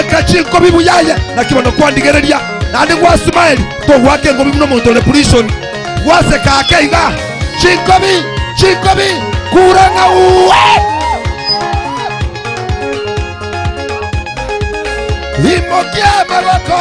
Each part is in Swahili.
beka chinko bibuyaye na kibono kwandigereria nandi gwa smile to wake ngo bimuno muntu le prison wase ka keiga chinko bi kuranga uwe imokia magoko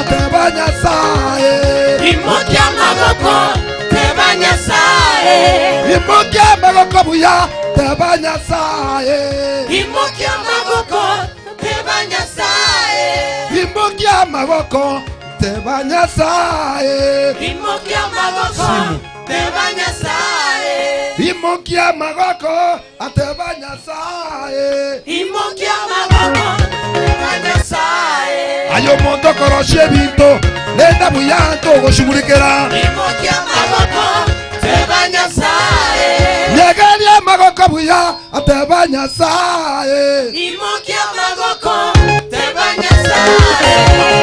atebanya sae imokia magoko tebanya sae imokia magoko buya tebanya sae imokia magoko tebanya sae imokia magoko tebanya sae imokia magoko tebanya sae imokia magoko atebanya sae imokia magoko tebanya sae ayo mondo koroshe binto lenda buyanto goshugulikera imokia magoko tebanya sae yegeria magoko buya atebanya sae imokia magoko tebanya sae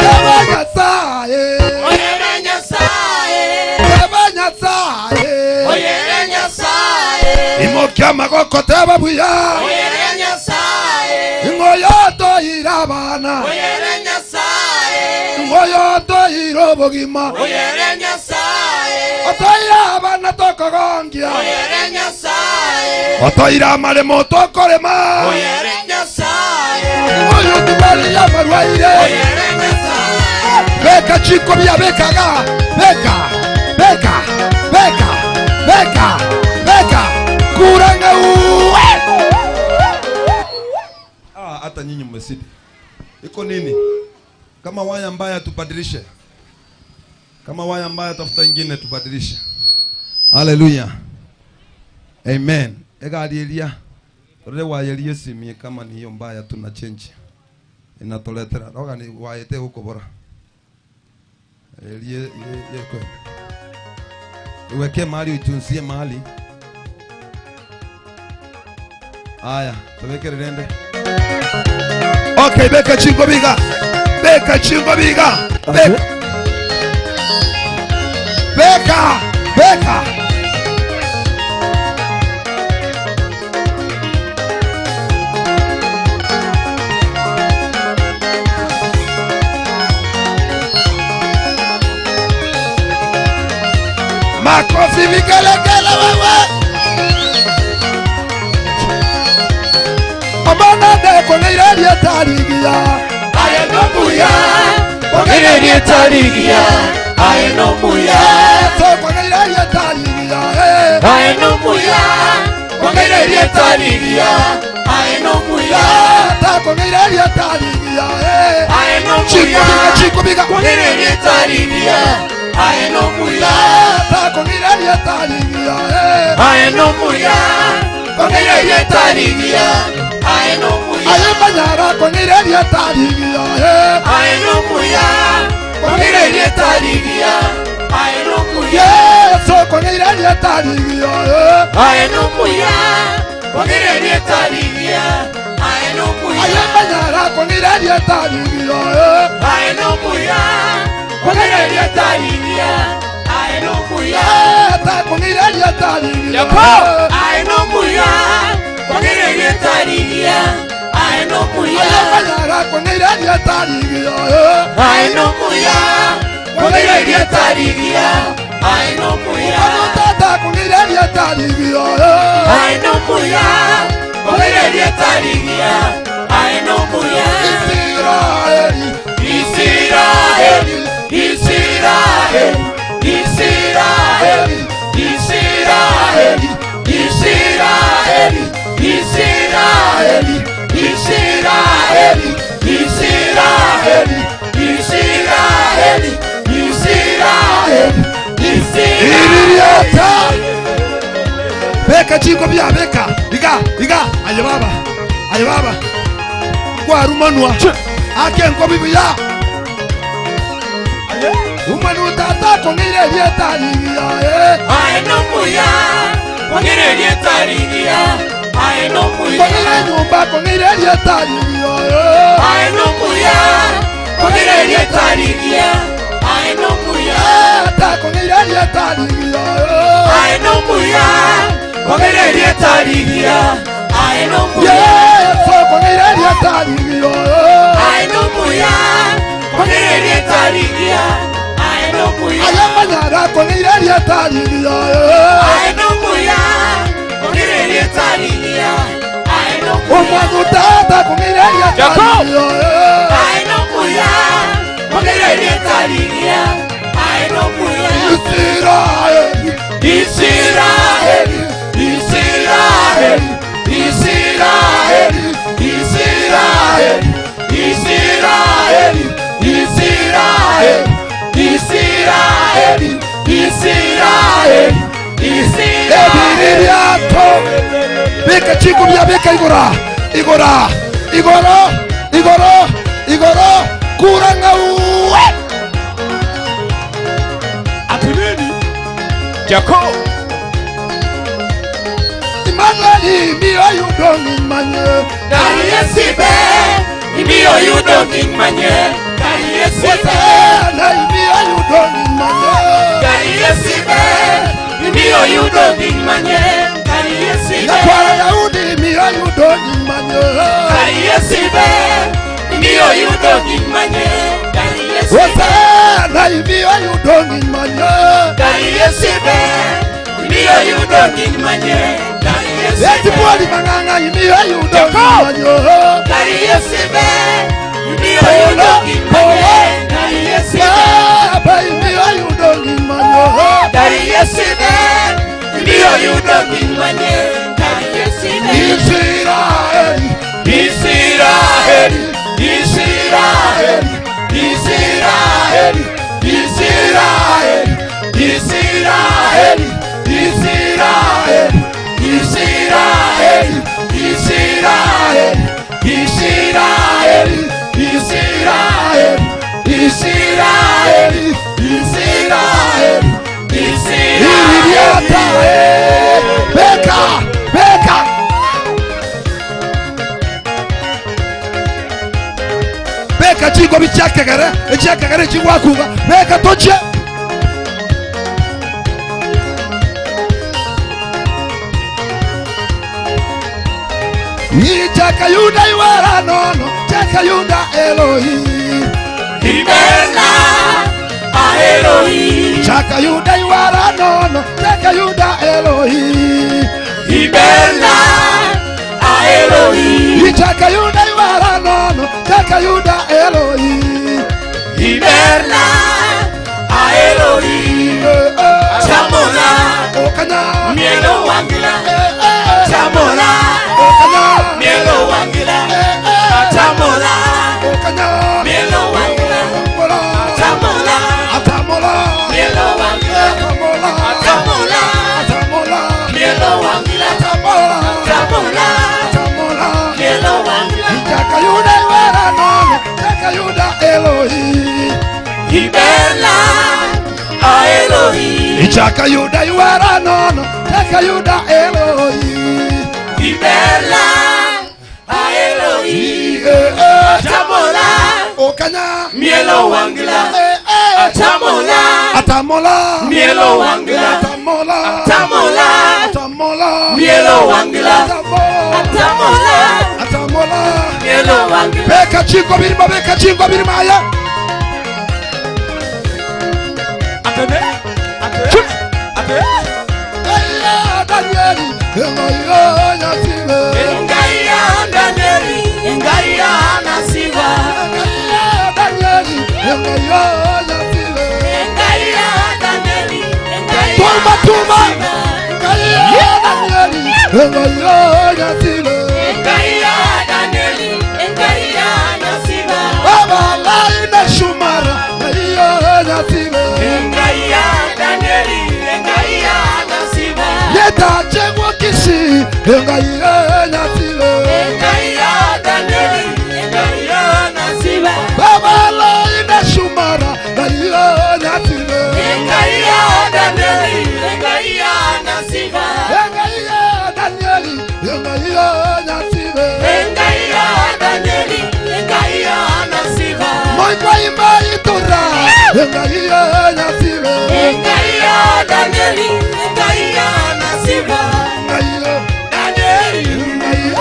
tebanya sae oyerenya sae tebanya sae oyerenya sae imokia magoko tebabuya oyerenya sae ngoyoto irabana oyerenya sae ngoyoto irobogima oyerenya sae otoira abana tokogongia oyerenya sae otoira amaremo tokorema oyerenya sae oyo tubali ya marwaire oyerenya sae beka chiko bia bekaga beka kuranga uwe hata nyinyi mmesidi iko nini kama waya mbaya tubadilishe kama waya mbaya tafuta nyingine tubadilishe haleluya amen egalia rore wayelie simie kama ni hiyo mbaya tuna change inatoletera roga ni wayete huko bora elie yeko uweke mahali utunzie mahali aya taweke rende okay beka chingo biga beka makofi vigelegele wewe amana de konereria tarigia ayenomuya konereria tarigia ayenomuya to konereria tarigia ayenomuya konereria tarigia ayenomuya ta konereria tarigia ayenomuya chiko biga konereria tarigia ayenomuya ta konereria tarigia ayenomuya konereria tarigia ayenomuya ayebanyara konereria tarigia ayenomuya konereria tarigia ayenomuya yeso konereria tarigia ayenomuya konereria tarigia ayenomuya ayebanyara konereria tarigia ayenomuya konereria tarigia ayenomuya ta konereria tarigia ayenomuya konereria tarigia ayenomuya ayebanyara konereria tarigia ayenomuya konereria tarigia ayenomuya ta konereria tarigia ayenomuya konereria tarigia ayenomuya Israeli Israeli Israeli Israeli Israeli Israeli Israeli Israeli Israeli Israeli Israeli Iriata beka chiko bia beka iga ayebaba kwa rumanwa ake nko bibia umanu tata konereria tarigia ayenomuya konereria tarigia ayenomuya konere nyumba konereria tarigia ayenomuya konereria tarigia ayenomuya ta konereria tarigia ayenomuya konereria tarigia ayenomuya yeso konereria tarigia ayenomuya tarigia aenomuya ogererie tarigia aenomuya omagutata kumireria tarigia aenomuya ogererie tarigia aenomuya Israeli Israeli Israeli Israeli Israeli Israeli Israeli Israeli Israeli ebiriato beka chiku bya beka igora kuranga uwe Atuneni Jacob Immanueli miyo yudongi manye Dari yesibe Imiyo yudongi manye Dari yesibe na miyo yudongi manye Dari yesibe Imiyo yudongi manye Dari yesibe na kwa Daudi miyo yudongi manye Dari yesibe Imiyo yudongi manye Dari yesibe na miyo yudongi manye Dari yesibe Imiyo yudongi manye Dari eti yesibe bwali manganga miyo yudongi manye Dari yesibe Imiyo yudongi manye Dari yesibe baba miyo yudongi manye Dari yesibe Imiyo yudongi manye Dari yesibe Israeli Israeli Israeli Israeli Israeli Israeli Israeli Israeli Israeli Israeli Israeli Israeli Iriata beka chigo bichakagara chigwakuga beka toche Chaka Yuda iwara nono Chaka Yuda Elohi Ibela a Elohi Chaka Yuda iwara nono Chaka Yuda Elohi Ibela a Elohi Chaka Yuda iwara nono Chaka Yuda Elohi Ibela a Elohi Chamola Okanya Mielo wangila Chamola Okanya Mielo wangila Chamola Okanya Mielo wangila Chamola Atamola Mielo wangila Atamola Chamola Atamola Mielo wangila Atamola Chamola Atamola Mielo wangila Chaka Yuda iwara nono Chaka Yuda Elohi Ibela a Elohi Chaka Yuda iwara nono Chaka Yuda Elohi Ibela a Elohi Chamola Okanya Mielo wangila Chamola Atamola Mielo wangila Atamola Chamola Atamola Mielo wangila Chamola Atamola Mielo wangila Beka chingo birima ya Atene Eya Danieli Eya Nyatile Engaya Danieli Engaya Nasiba Eya Danieli Eya Nyatile Engaya Danieli Engaya Tuma Eya Danieli Eya Nyatile Engaya Danieli Engaya Nasiba Baba Laina Shumara Eya Nyatile Engaya Danieli Engaya Nasiba Yeta Chegwa Kishi Eya Nyatile Engaya Danieli Engaya Nasiba Baba Laina Shumara Eya Nyatile Engaya Danieli Engaya Nasiba Eya Danieli Eya Nyatile Engaya Danieli Engaya Nasiba Moimba Itora Eya Nyatile Engaya Danieli Engaya Nasiba Eya Danieli Eya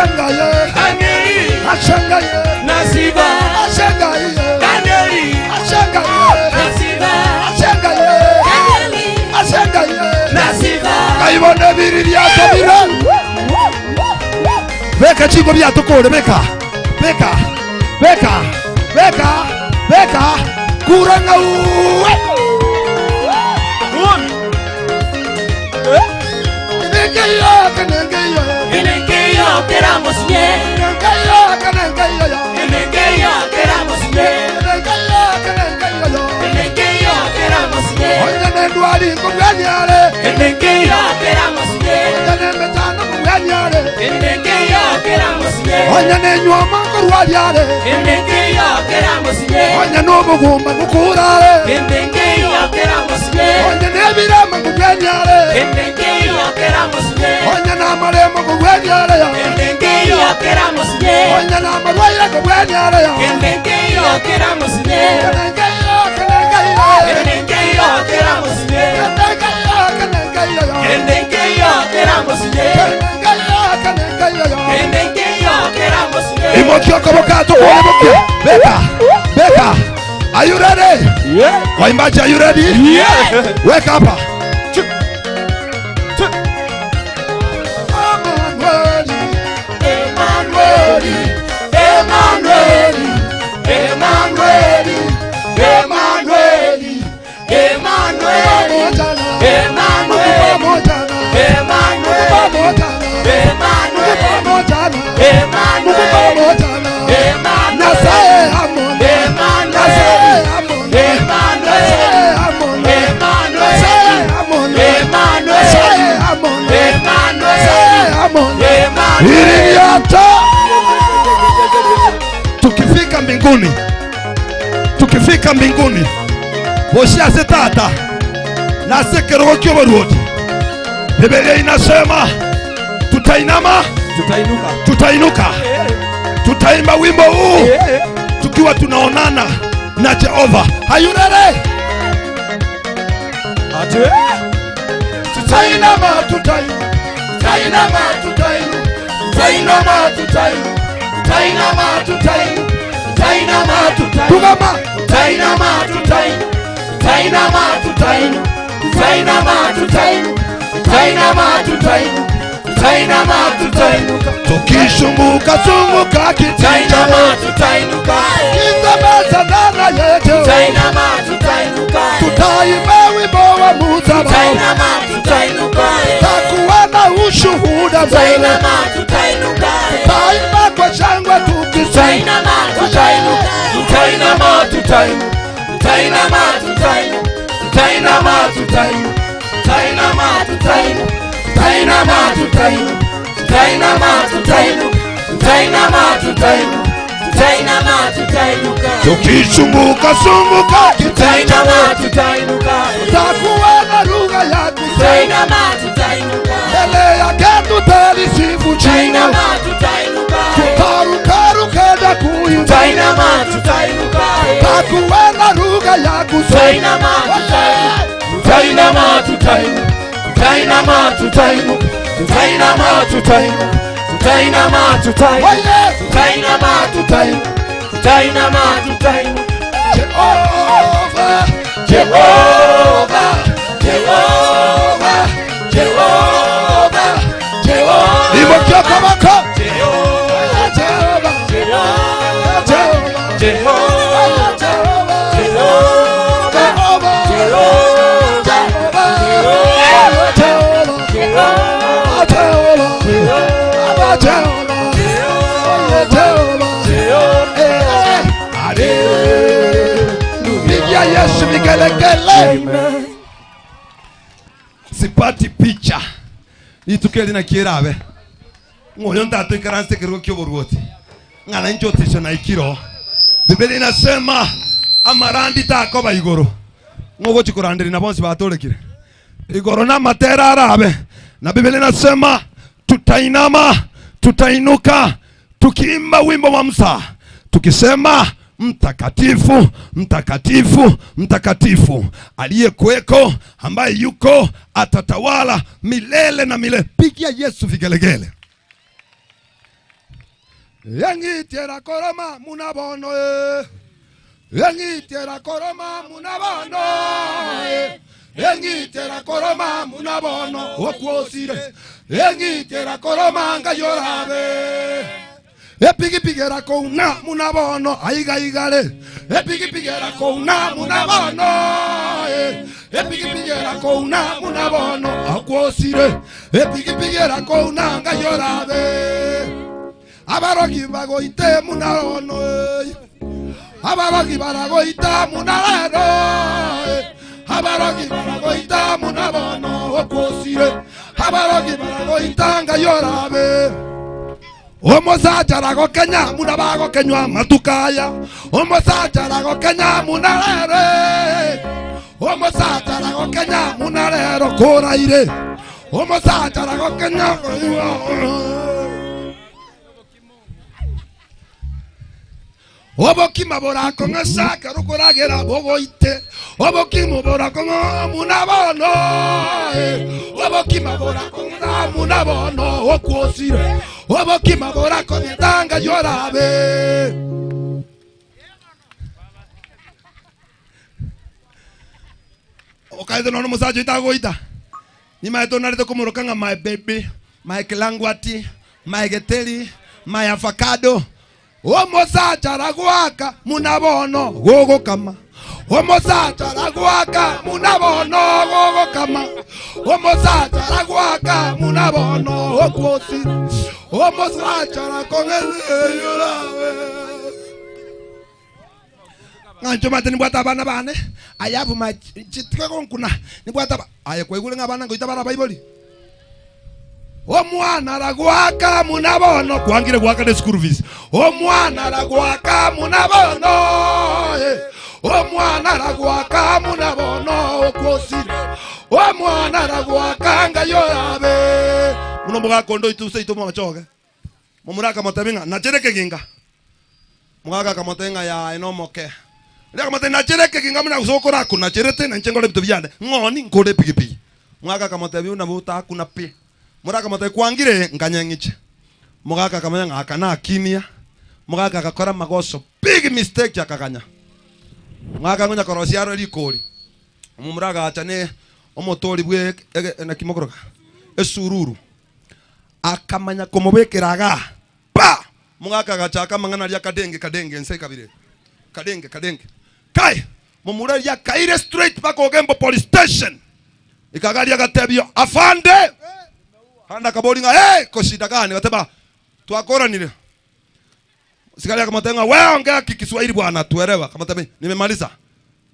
Ashangaye, Danieli, Ashangaye, Nasiba, Ashangaye, Danieli, Ashangaye, Nasiba, Ashangaye, Danieli, Ashangaye. Nasiba. Kaibone biriri yatomira. Beka chigo byatokole beka. Beka. Beka. Beka. Beka. Kuranga uwe. Nengeyo kanengeyo. Enekeyo queramos bien. Nengeyo kanengeyo. Enekeyo queramos bien. Nengeyo kanengeyo. Enekeyo queramos bien. Oye nendwali ngonyare. Enekeyo queramos bien. Oye metano ngonyare. Enekeyo queramos bien. Oye nenywama ngonyare. Enekeyo queramos bien. Oye nobugumba ngukurare. Enekeyo queramos bien. Oye nebirama ngonyare. Enekeyo queramos bien. Oye namaremo ngonyare. Enekeyo queramos bien. Oye namarwaira ngonyare. Enekeyo queramos bien. Kanengeyo kanengeyo. Enekeyo queramos bien. Kanengeyo kanengeyo. Enekeyo queramos bien. Kanengeyo kanengeyo. Enekeyo queramos bien. Imokioko bokato kole bokia. Beka. Beka. Are you ready? Yeah. Waimbaji, are you ready? Yeah. Wake up. Emanueli, Emanueli, Emanueli, Emanueli, Emanueli, Tukifika mbinguni, tukifika mbinguni, boshia setata na sekero kyo baruoti. Biblia inasema tutainama, tutainuka, tutaimba wimbo huu tukiwa tunaonana na Jehova. Are you ready? Tutainama, tutainama, tutainama, tutainama, tutainama, tutainama, tutainama, tukishunguka zunguka Tutainama, tutainuka, kitembeza ndani yetu, tutaimba wimbo wa Musa, tutainama, tutainuka, takuwa na ushuhuda mbele, tutainama, tutainuka, tutaimba kwa shangwe tukisema tutainama, tutainuka, tutainama, tutainuka, tutainama, tutainuka, tutainama, tutainuka, tutainama, tutainuka, tutainama, tutainuka, tutainama, tutainuka, tutainama, tutainuka, tutainama, tutainuka, tukizunguka zunguka tutainama, tutainuka, takuwa na lugha ya kusema tutainama, tutainuka, mbele yake tutalisifu jina, tutainama, tutainuka, tutarukaruka na kuimba, tutainama, tutainuka, takuwa na lugha ya kusema tutainama, tutainuka, tutainama, tutainuka, tutainama, tutainuka, tutainama, tutainuka, tutainama, tutainuka, tutainama, tutainuka, tutainama, tutainuka. Jehova, Jehova, Jehova, Jehova, Jehova, imokioko bako, Jehova, Jehova, Jehova, Jehova, Jehova, Yesu vigelegele. Sipati picha itukeli na kirabe ngoyo ndato ikaranse kirgo kyoboruoti ngana njotisha na ikiro. Biblia inasema amarandi takoba igoro ngogo chikurandiri na bonsi batorekire igoro na matera arabe, na Biblia inasema tutainama, tutainuka, tukiimba wimbo wa Musa tukisema mtakatifu, mtakatifu, mtakatifu aliyekuweko, ambaye yuko, atatawala milele na milele. Pigia Yesu vigelegele. Yangitiera koroma munabono Yangitiera koroma munabono Yangitiera koroma munabono okwosire Yangitiera koroma ngayorabe Epigipigera kona munabono aigaigale Epigipigera kona munabono Epigipigera kona munabono okwosire Epigipigera kona ngayorabe Abarogi bagoite munabono Abarogi baragoita munarero Abarogi baragoita munabono okwosire Abarogi baragoita ngayorabe Omosacha rago Kenya munabago kenywa matukaya Omosacha rago Kenya munarere Omosacha rago Kenya munarero koraire Omosacha rago Kenya Obokima bora konga saka rukoragera bogoite Obokima bora konga munabono Obokima bora konga munabono okwosire Obokima bora konga tanga yorabe Okaide no musaje itagoita Ni maeto narete kumurokanga my baby my kilangwati my geteri my avocado Omosacha ragwaka munabono gogo kama Omosacha ragwaka munabono gogo kama Omosacha ragwaka munabono okwosi Omosacha rakongeze yorabe Ngancho mate ni bwata bana bane ayabu ma chitike konkuna ni bwata aye kwegule ngabana ngoita bara bible Omwana ragwaka munabono kwangire gwaka de school fees Omwana ragwaka munabono Omwana ragwaka munabono okwosire Omwana ragwaka ngayorabe Muno muga kondo ituse itomo machoge Mumuraka motabinga nachereke ginga Mugaga kamotenga ya enomoke Leka mote nachereke ginga muna usokora kuna cherete na nchengo le bitobyande ngoni nkode pigipi Mugaga kamotabi una buta kuna pi Muraka mate kwangire nganyangiche Mugaka kamanya akana kimia Mugaka akakora magoso big mistake yakakanya Mugaka ngonya korosiaro likoli Mumuraka achane omotori bwe na kimokoroka esururu akamanya komobekeraga pa Mugaka agachaka mangana lya kadenge nse kabire kadenge kai mumura lya kaire straight back ogembo police station ikagalia gatebyo afande Handa kabolinga koshida gani wateba tuakora nile Sikalia kama tenga wewe ongea Kiswahili bwana tuelewa kama tabe nimemaliza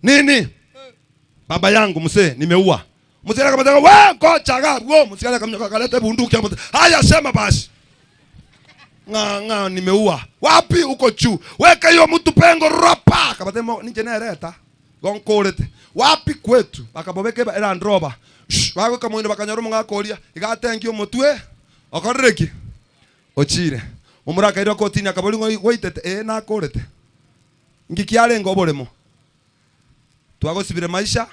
nini baba yangu mzee nimeua mzee kama tenga wewe kocha gago mzee kama kaleta bunduki hapo haya sema basi nga nimeua wapi uko juu weka hiyo mtu pengo ropa kama tenga nije nereta gonkolete wapi kwetu bakabobeke era ndroba Wago kama ndo bakanyaro mga kolia igatengio mutwe okoreki ochire umuraka iro kotini akabolingo goitete na korete ngikiale ngoboremo twagosibire maisha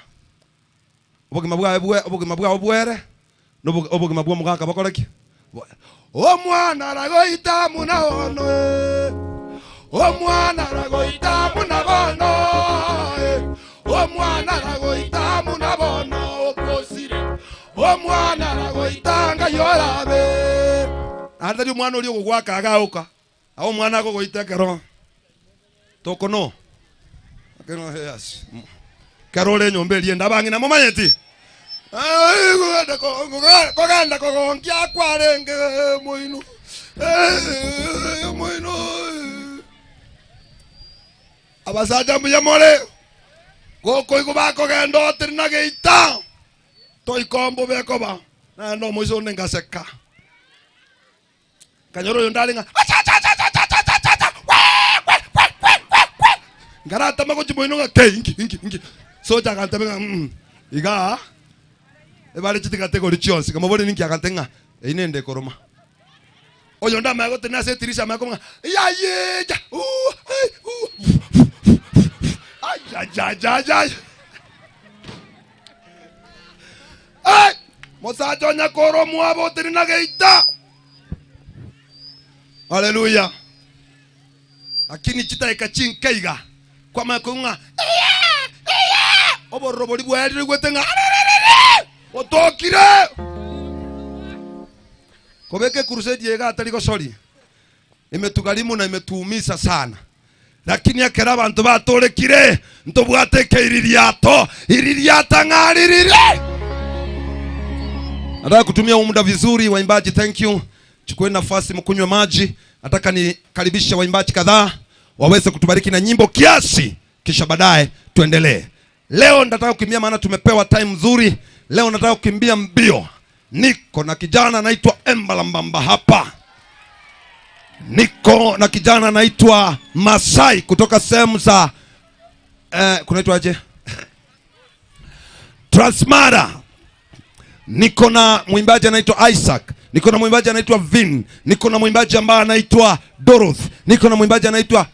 obogima bwa obwere no obogima bwa mugaka bakoreki omwana ragoita munabono omwana ragoita munabono omwana ragoita munabono Omwana ragoitanga yorabe Atari umwana uri ogwaka agauka aho mwana agogoitekero tokono akeno yes karole nyombe lienda bangi na momanyeti koganda kogonkia kwarenge moino abasaja muyamore goko igubako gendo tirina geita Toikombo bekoba na no moizo nengaseka kanyoro yondalinga garata magochi moinonga ingi soja kantabenga iga ebale chitika tegori chionsi kama bole ninki akantenga inende koroma oyo ndama yago tena se tirisha makonga ya ay Ay, mosacho nyakoro muabo tirina geita. Hallelujah. lakini chita ikachinkaiga kwa makunga oborobori bwari gwetenga otokire kobeke crusade yega atari go sorry imetugalimu na imetuumiza sana, lakini akera abantu batorekire ntobwateke iririata ngaririre. Nataka kutumia muda vizuri waimbaji, thank you. Chukue nafasi mkunywe maji. Nataka nikaribisha waimbaji kadhaa waweze kutubariki na nyimbo kiasi, kisha baadaye tuendelee. Leo nataka kukimbia maana tumepewa time nzuri. Leo nataka kukimbia mbio. Niko na kijana anaitwa Embalambamba hapa. Niko na kijana anaitwa Masai kutoka sehemu za kunaitwa aje? Transmara. Niko na mwimbaji anaitwa Isaac. Niko na mwimbaji anaitwa Vin. Niko na mwimbaji ambaye anaitwa Doroth. Niko na mwimbaji anaitwa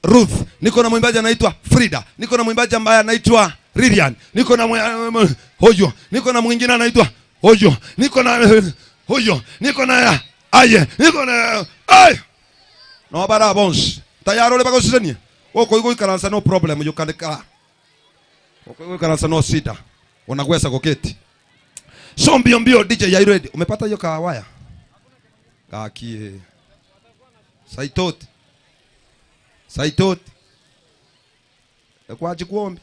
Ruth. Niko na mwimbaji anaitwa Frida. Niko na mwimbaji ambaye anaitwa Lilian. Niko na Hoyo. Niko na mwingine anaitwa Hoyo. Niko na Hoyo. Niko na Aye. Niko na Ay. No bara bons. Tayaro le bako siseni. Woko iko ikaransa no problem you can ka. Woko iko ikaransa no sita. Unagwesa koketi. So mbio DJ ya ready. Umepata hiyo kawaya? Kakie. Saitot. Ekwaji kuombe.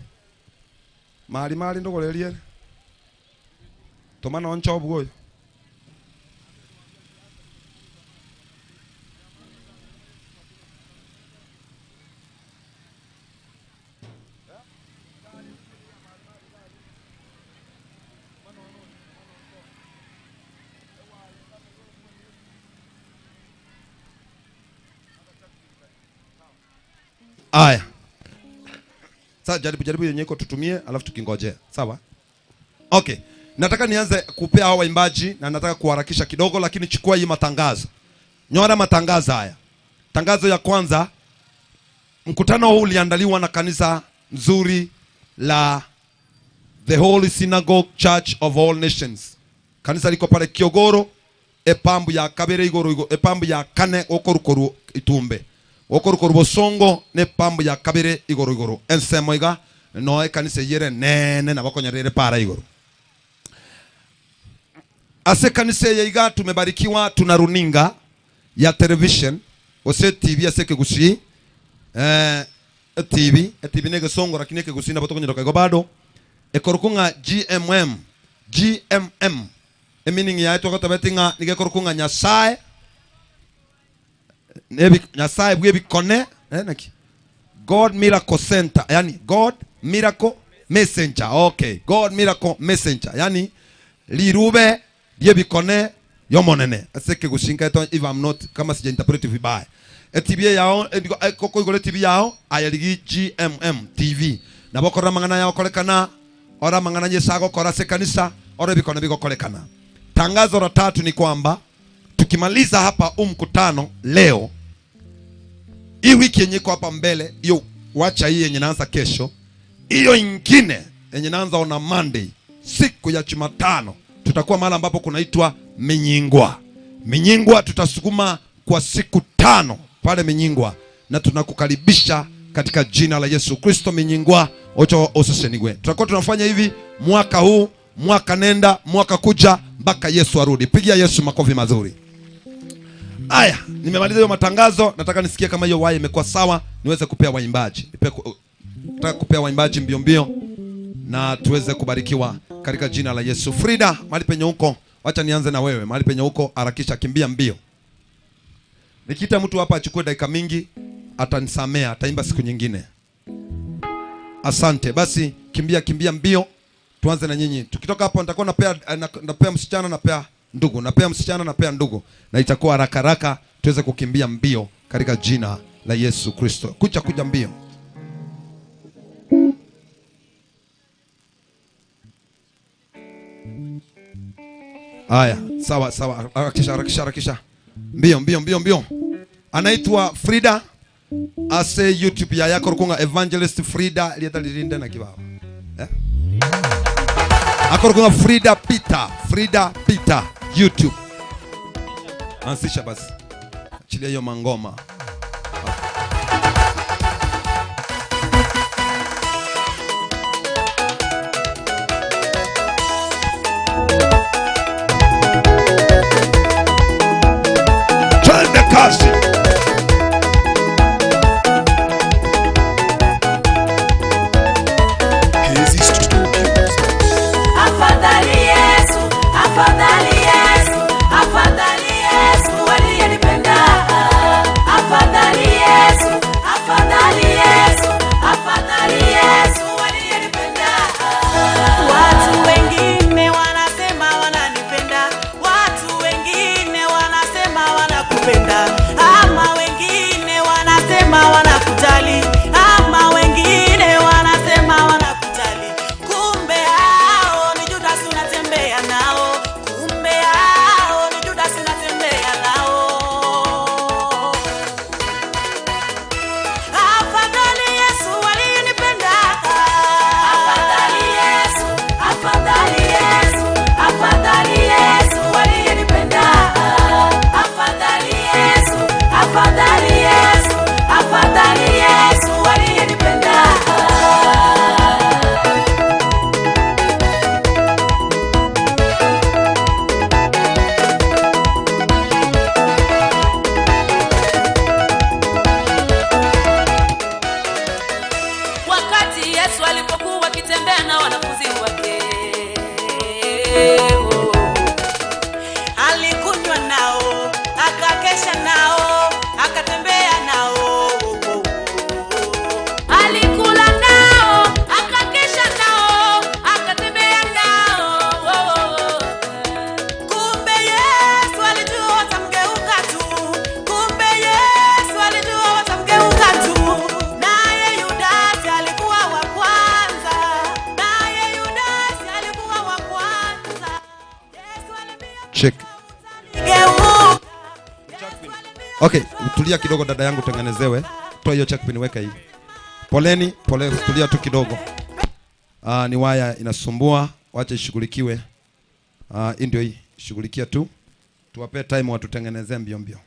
Mali ndogolelie. Tomana oncho bugoyo. Aya. Sasa jaribu yenyewe tutumie alafu tukingojea. Sawa? Okay. Nataka nianze kupea hao waimbaji na nataka kuharakisha kidogo, lakini chukua hii matangazo. Nyora matangazo haya. Tangazo ya kwanza, mkutano huu uliandaliwa na kanisa nzuri la The Holy Synagogue Church of All Nations. Kanisa liko pale Kiogoro, epambu ya Kabere igoro, epambu ya Kane okorukoru Itumbe. Okorukoru Bosongo ne pambu ya Kabere igoro. Ensemoiga no kanisa yere nene na bakonyarere para igoro. Ase kanisa yaiga tumebarikiwa, tuna runinga ya television ose TV ase kegusi TV nege songo lakini kegusi na batokonyero kago bado ekorukunga GMM meaning ya eto kotabetinga nige korukunga nyasaye nebi nyasaye bwe bikone naki God Miracle Center, yani God Miracle Messenger. Okay, God Miracle Messenger, yani lirube die bikone yomonene aseke gushinga eto if I'm not kama sija interpret vibaya. TV yao koko igole TV yao ayaligi GMM TV na bokora mangana yao kolekana ora mangana nyesago kora se kanisa ora bikone biko kolekana. Tangazo la tatu ni kwamba tukimaliza hapa mkutano leo, hii wiki yenye kwa hapa mbele, hiyo wacha hii yenye naanza kesho, hiyo ingine yenye naanza on Monday, siku ya Jumatano, tutakuwa mahali ambapo kunaitwa Minyingwa. Minyingwa tutasukuma kwa siku 5 pale Minyingwa, na tunakukaribisha katika jina la Yesu Kristo. Minyingwa ocho osesenigwe. Tutakuwa tunafanya hivi mwaka huu, mwaka nenda, mwaka kuja mpaka Yesu arudi. Pigia Yesu makofi mazuri. Aya, nimemaliza hiyo matangazo. Nataka nisikie kama hiyo waya imekuwa sawa, niweze kupea waimbaji. Nataka kupea waimbaji mbio na tuweze kubarikiwa katika jina la Yesu. Frida, mahali penye huko, wacha nianze na wewe. Mahali penye huko, harakisha, kimbia mbio. Nikita mtu hapa achukue dakika mingi, atanisamea, ataimba siku nyingine. Asante. Basi kimbia mbio. Tuanze na nyinyi. Tukitoka hapo nitakuwa napea msichana, napea ndugu, napea msichana, napea ndugu, na itakuwa haraka tuweze kukimbia mbio katika jina la Yesu Kristo. Kuja mbio. Aya, sawa. Harakisha. Mbio. Anaitwa Frida. Ase YouTube ya yako rukunga Evangelist Frida lieta lirinde na kibao. Akorukunga Frida Peter YouTube. Ansisha basi. Achilia hiyo mangoma. Check. Okay, tulia kidogo dada yangu tengenezewe. Toa hiyo check pin weka hivi. Poleni, tulia tu kidogo. Ni waya inasumbua, wacha ishughulikiwe. Hii ndio hii, shughulikia tu. Tuwape time watutengenezee mbio mbio.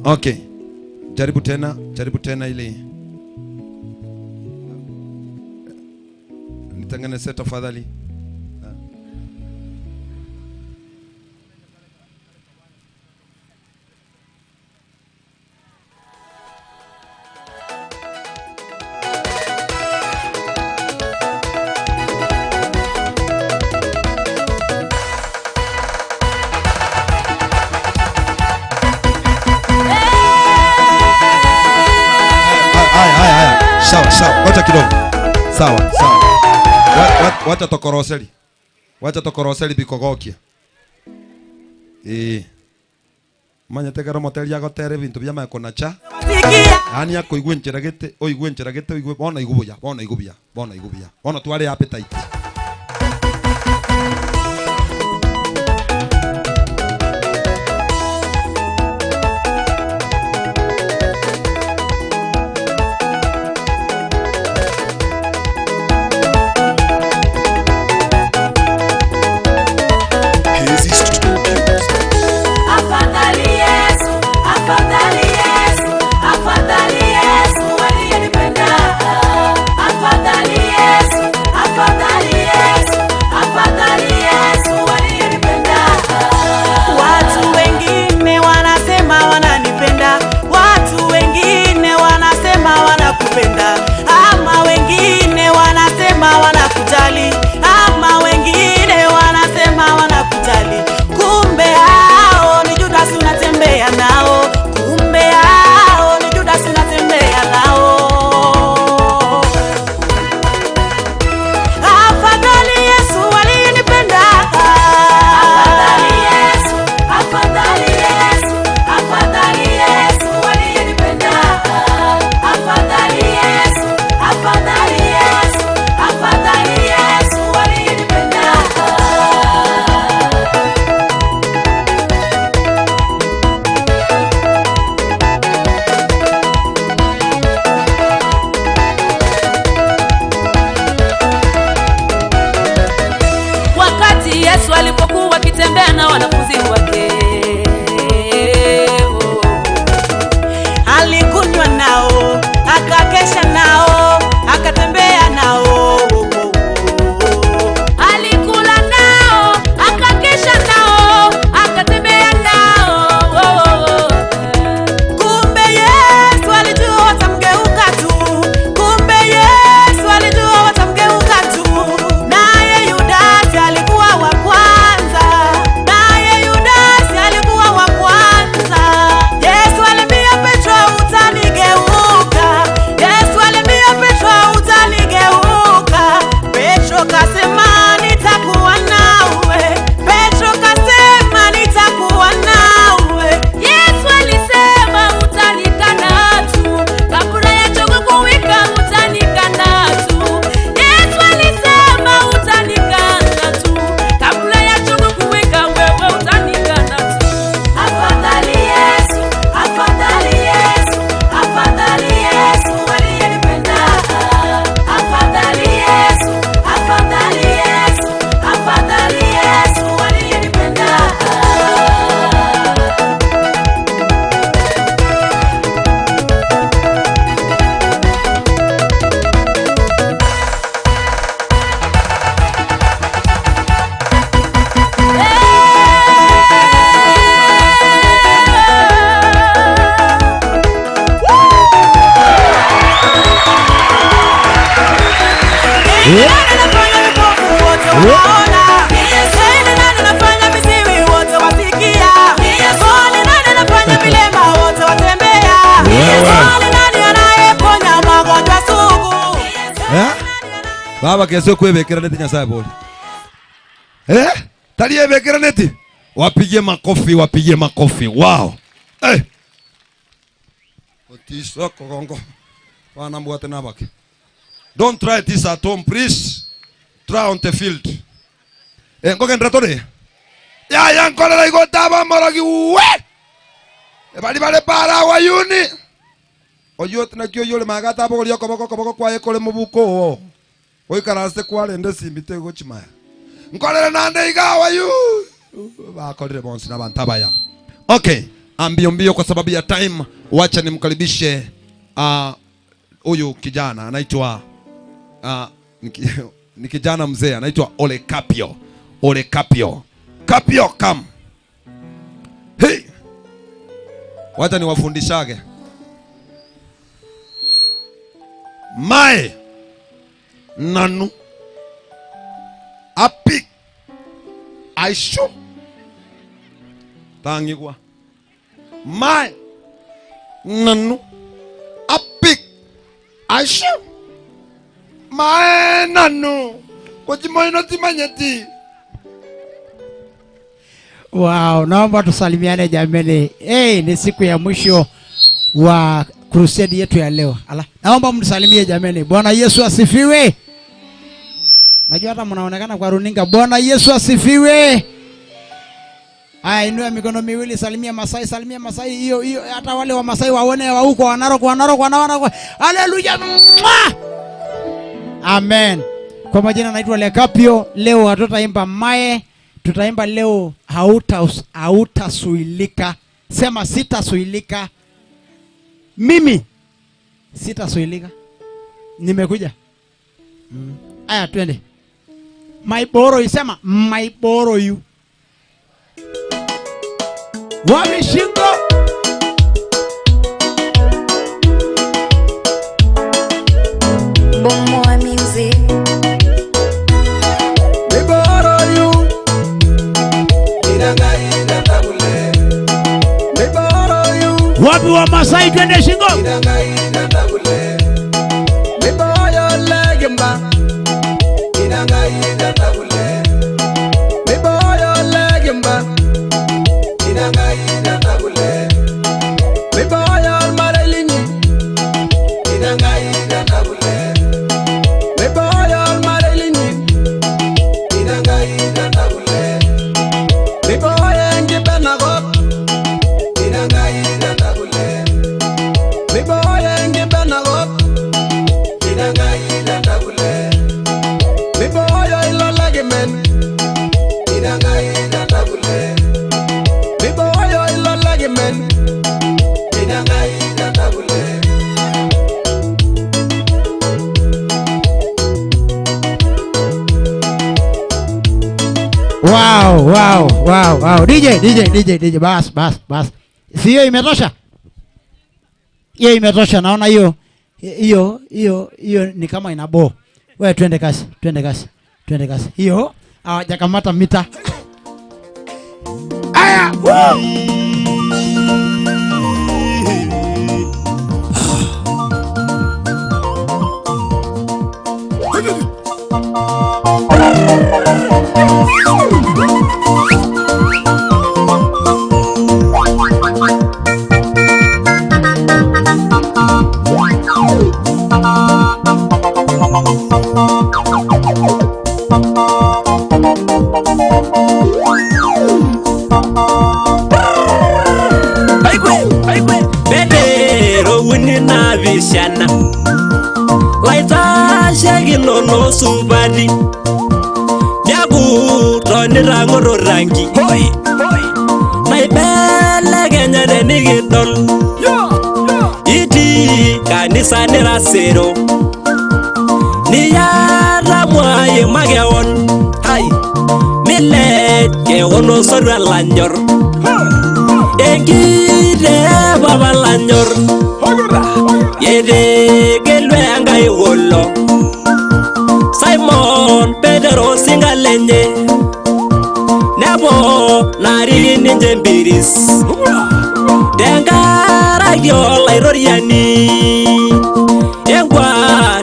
Okay. Jaribu tena ili nitengeneze tafadhali. Sawa, wacha kidogo. Sawa. Wacha tokoroseli bikogokia. Manya tegara moteli yago tere bintu bya makona cha. Ani yako igwencheragete, igwe bona igubuya. Bona tware appetite. Baba kesho kwebekera neti nyasaye boli. Talie bekera neti. Wapigie makofi. Wow. Otiso kogongo. Wana mbwate nabaki. Don't try this at home, please. Try on the field. Ngoke ndratore. Ya nkolela igotaba morogi we. Bali para wayuni. Oyot na kyo yole magata bogolio koboko kwa ekole mubuko. Oikarase kwale ndesi mitego chimaya. Nkolela nande igawa yu. Ba kolere bonsi na bantabaya. Okay, mbio kwa sababu ya time, wacha nimkaribishe huyu kijana anaitwa ni kijana mzee anaitwa Ole Kapio. Ole Kapio. Kapio come. Hey. Wacha niwafundishage. Mae nanu apik aisho tangigwa mae nanu apik aisho mae nanu kujimoino timanyeti. Wow, naomba tusalimiane jameni. Ni siku ya mwisho wa crusade yetu ya leo. Naomba mtusalimie jameni. Bwana Yesu asifiwe. Najua hata mnaonekana kwa runinga. Bwana Yesu asifiwe. Haya, inua mikono miwili, salimia Masai, salimia Masai. Hiyo hata wale wa Masai waone wa huko wanarok. Haleluya. Amen. Kwa majina naitwa Ole Kapio. Leo hatutaimba mae, tutaimba leo hautasuilika. Sema sitasuilika. Mimi sitasuilika. Nimekuja. Aya twende. My borrow, sema my borrow you. Wamishingo. Bomoa music. Me borrow you. Inangai natabule. Me borrow you. Wapi wa Masai twende shingo. Inangai natabule. Me borrow legimba. Inangai natabule. Me borrow legimba. Inangai natabule. Me borrow marelini. Inangai natabule. Me borrow marelini. Inangai natabule. Me borrow ngibenago. Inangai natabule. Me borrow ngibenago. Inangai natabule. Me borrow ilolagimen. Inangai natabule. Me borrow ilolagimen. Inangai natabule. Wow. DJ. Bas. Sio imetosha? Hiyo imetosha, naona hiyo ni kama inabo. Wewe twende kasi. Hiyo hawajakamata mita. Aya! Bedero wini na vishana Laita shagi nono subadi Jabu toni rangoro rangi Hoi Naibele genya deni gidol Iti kanisa nirasero Niyara mwaye magewon Hai Millet kewono sorwa lanjor Engide baba lanjor Yede gelwe angai wolo Simon Pedro singalenye Nebo nari ninje mbiris Dengara gyola iroriani Engwa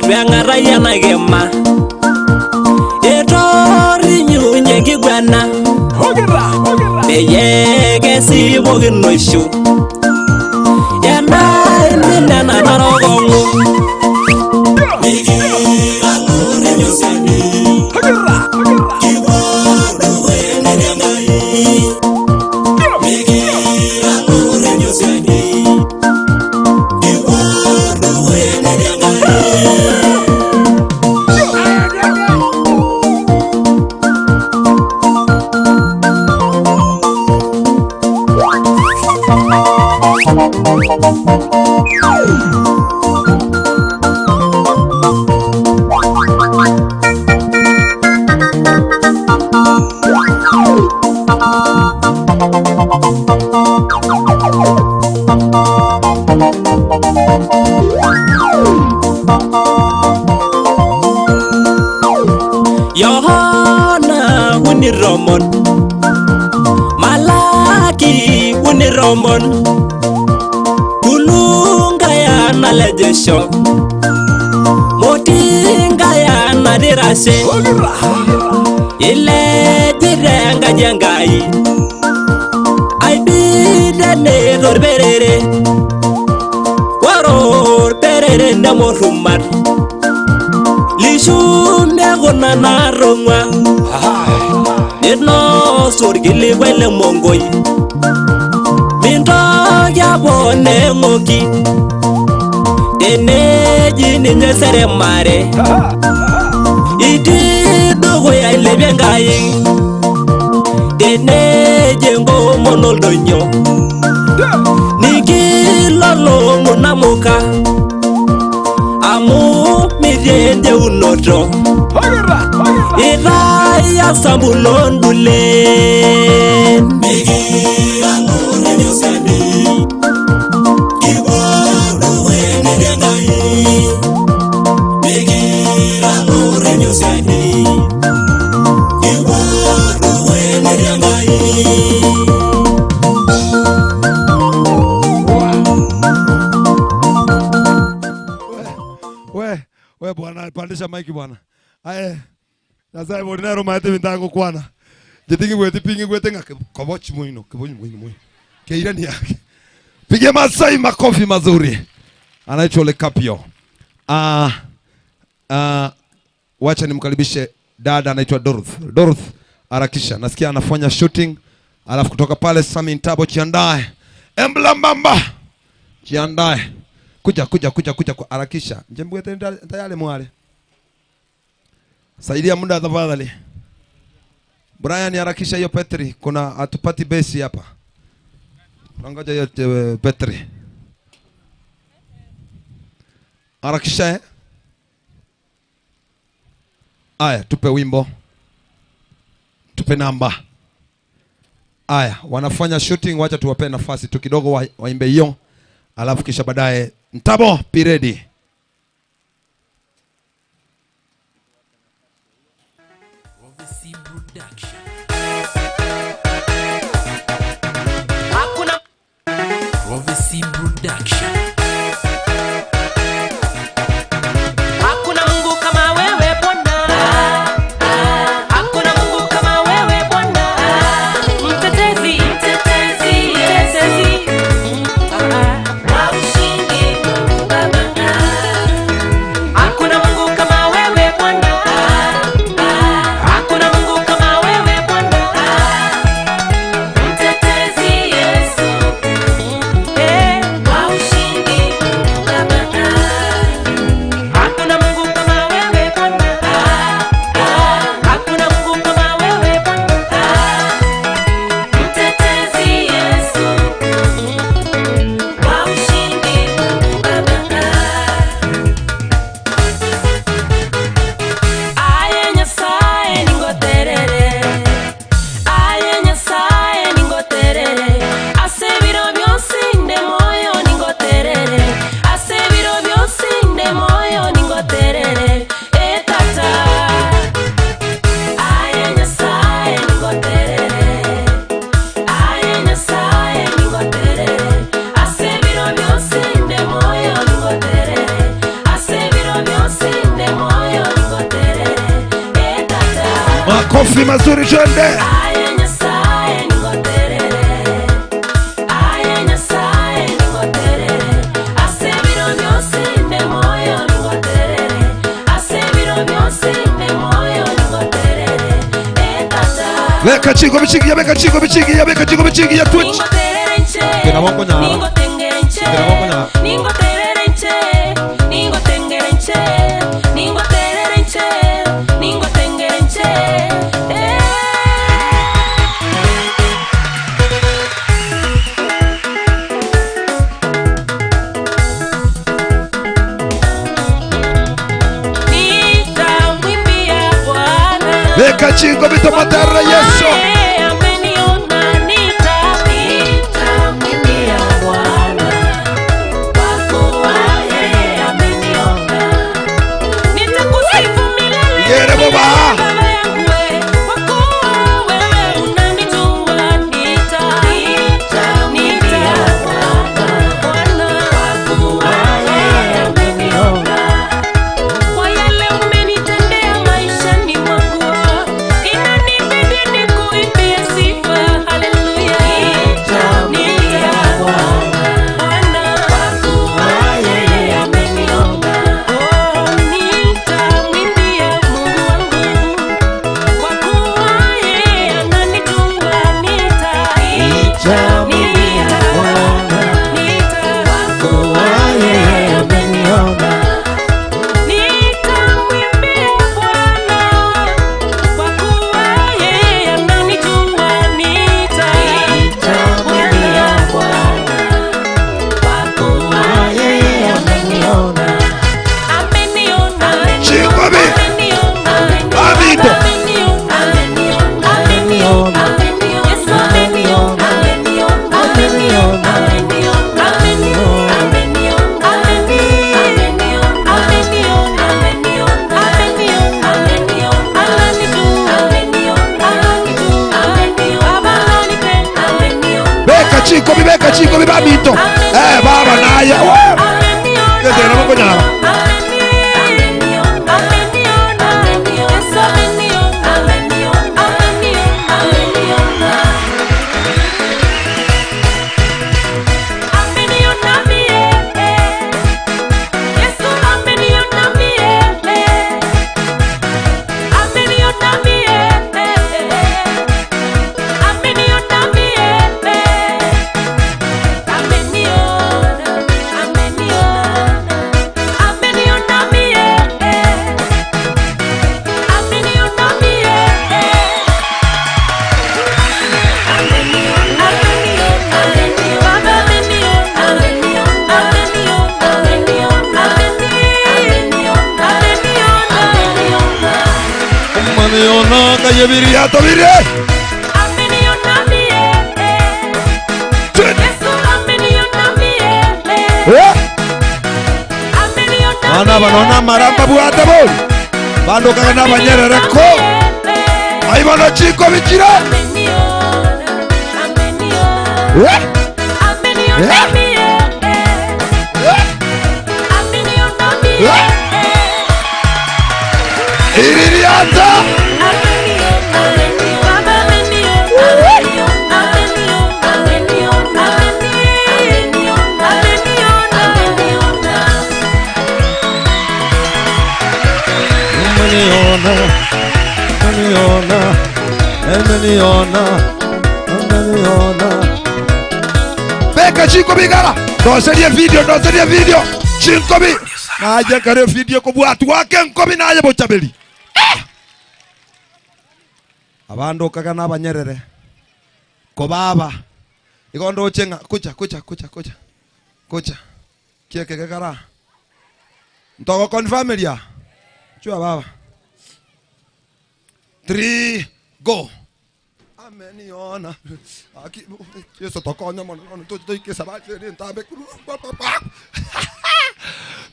dwengara yana gema Etori nyunye gigwana Beye gesi bogi noishu Yanda Yohana uniromon, Malaki uniromon, Kulunga ya nalejesho, Motinga ya nadirashe, Ile direnga jengai, Aibide ne dorberere, Waror perere namorumar, Lishumbe gona narongwa, Nino surgili wele mongoi, Minto ya bone moki, Dene jini nyesere mare, Iti dogo ya ilebengai, Dene jengo monoldonyo, Niki lolo munamuka, Amu mirende unoto, Iraya sambulondule, Migi angure nyosani, Iwaru wene dengai, Migi angure nyosani, Iwaru wene dengai. We bwana, pandisha maiki bwana. Aye. Sasa ordinary maite vindango kwana. Jitingi weti pingi weti nga kobochi mwino, kibonyi mwino. Keirani yake. Pige Masai makofi mazuri. Anaitwa Ole Kapio. Wacha nimkaribishe dada anaitwa Dorothy. Dorothy harakisha. Nasikia anafanya shooting. Alafu kutoka pale Sami Ntabo jiandae. Emblambamba. Jiandae. Kuja harakisha. Njembwete tayari mwale. Saidia muda tafadhali. Brian harakisha hiyo Petri. Kuna atupati besi hapa. Nangoja hiyo Petri. Harakisha Aya, tupe wimbo. Tupe namba. Aya, wanafanya shooting, wacha tuwape nafasi tu kidogo waimbe hiyo. Alafu kisha baadaye Ntabo Piredi. Prophecy Production. Makofi mazuri twende. Weka chingo bichigi ya Twitch. Kina wako nyara. Beka chingo bitamatera Yesu. Yere baba. Beka chiko bibabito. Baba naye. Ketera mukonyala. Ameniona kayebiri atobiri. Ameniona mie. Yesu ameniona mie. Ameniona. Ana banona maramba buate bol. Bando kana banyerere ko. Ai bano chiko bikira. Ameniona. Ameniona. Ameniona mie. Ameniona mie. Iririata. Beka chiko bigala. Doseria video. Chiko bi. Naje kare video ko bwatu wake nkobi naje bochabeli. Abando kaga nabanyerere. Ko baba. Ikondo chenga kucha. Kieke kagara. Ntoko kon familia. Chua baba. 3 go. Ameniona. Aki Yesu tokonya mwana to sabati ntabe kuru.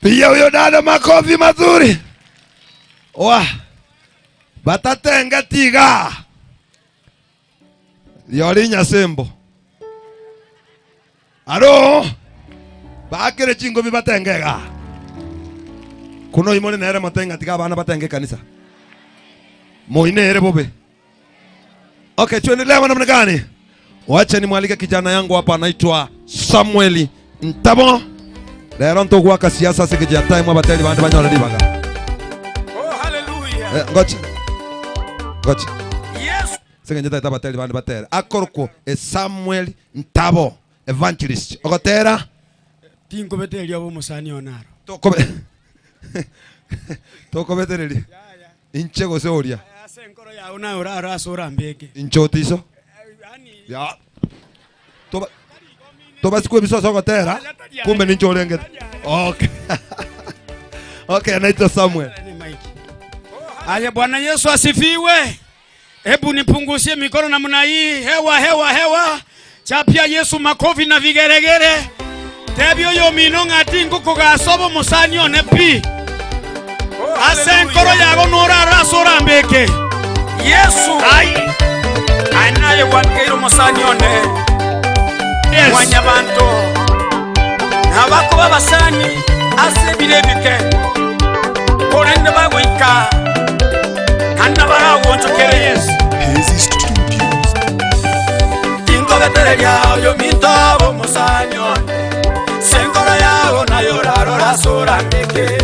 Pia huyo dada makofi mazuri. Batatenga tiga. Yorinya sembo. Aro. Bakere chingo bibatengega. Kuno imone nere matenga tiga bana batenge kanisa. Moinere bobe. Okay, tuendelee namna gani? Wacha nimwalike kijana yangu hapa anaitwa Samuel Ntabo. Lero ntogwa ka siasa sekejiantai mwa bateli bande banyora dibaga. Oh hallelujah. Gochi. Yes. Sekejiantai tabateli bande bateli. Akorko Samuel Ntabo evangelist. Ogotera tingo beteli abo musani onaro. Toko betereli. Inchego seoria. Senkoro ya una ora sora mbeke. Inchotiso. Ya. Toba siku bisoso ogotera. Kumbe nincho olengete. Okay. Okay, anaitwa Samuel. Aya, Bwana Yesu asifiwe. Hebu nipunguzie mikono namna hii. Hewa hewa hewa. Chapia Yesu makofi na vigeregere. Tebyo yo minonga tingu kugasobo musani one pi. Asenkoro yago nora rasora mbeke. Yesu anaye wangeiro musani one. Yes. Wanyabanto nabakuba basani asebire bike. Korende bagwika. Kana bara wonchokere. Yes. Tingo betereria yo mito musani one. Senkoro yago na yoraro rasora mbeke.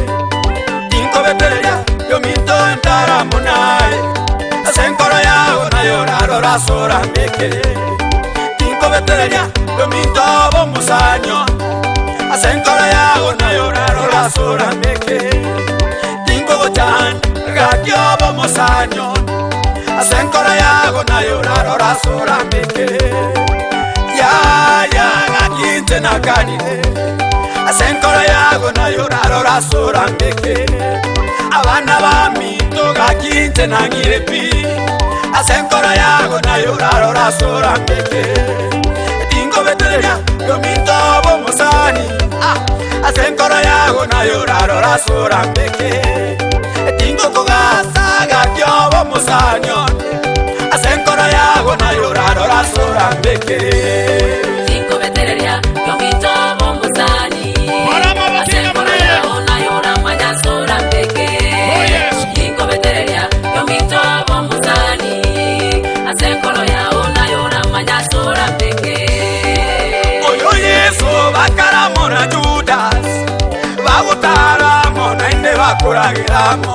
Tingo betereria yo mito entara munae. Senkoro yago na yoraro rasora mbeke. Tingo betereria yo mito musanyo. Senkoro yago na yoraro rasora mbeke. Tingo bochan gakyo musanyo. Senkoro yago na yoraro rasora mbeke. Ya gakinte na kanide. Senkoro yago na yoraro rasora mbeke. Abana bamito gakinte na ngirepi. Senkoro yago na yoraro rasora mbeke. Tingo betereria yo mito musani. Senkoro yago na yoraro rasora mbeke. Tingo kugasa gakyo musanyo. Senkoro yago na yoraro rasora mbeke. Tingo betereria yo mito musani. Senkoro yago na yoraro manyasora mbeke. Tingo betereria yo mito musani. Senkoro yago na yoraro manyasora mbeke. Oyo Yesu bakaramona Judas. Bagutara mona inde bakuragiramo.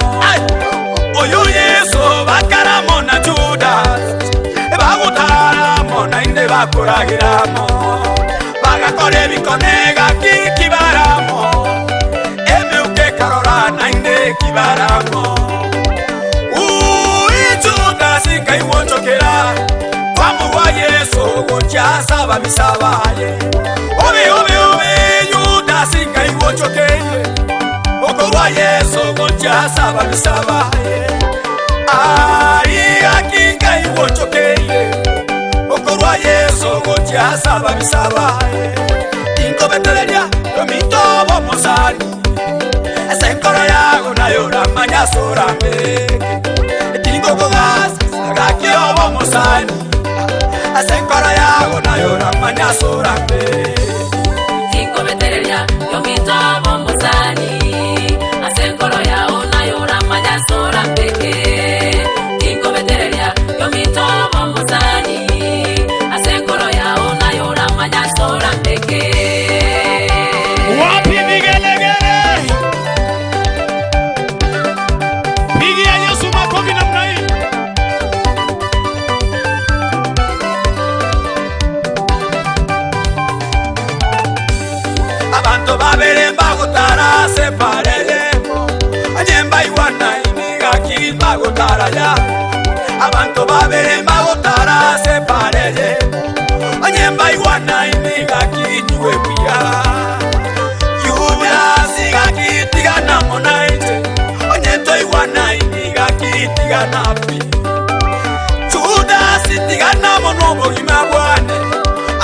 Oyo Yesu bakaramona Judas. Bagutara mona inde bakuragiramo. Bagakore bikonega kikibaramo. Ebyuke karorana inde kibaramo. Judas ngai wonchokera. Kwamu wa Yesu wochasa babisabaye. Obe Judas ngai wonchokeye. Okorwa Yesu wochasa babisabaye. Akinga iwonchokeye. Okorwa Yesu wochasa babisabaye. Tingo betereria yo mito musani. Senkoro yago na yoramanya sora mbeke. Tingo kugasa gakyo musani. Senkoro yago na yoramanya sora mbeke. Tingo betereria yo mito musani. Senkoro yago na yoraro manyasora mbeke. Tingo betereria yo mito musani. Senkoro yago na yoraro manyasora mbeke. Wapi vigelegele? Pigia Yesu makofi namna hii. Abantu babere bagutara separelemo. Anyemba iwana imiga kibagutara ya. Abantu babere bagutara separelemo. Anyemba iwana imiga kinywe pia. Judas igakitigana monaite. Onyento iwana imiga kitigana pi. Judas itigana monobo imabwane.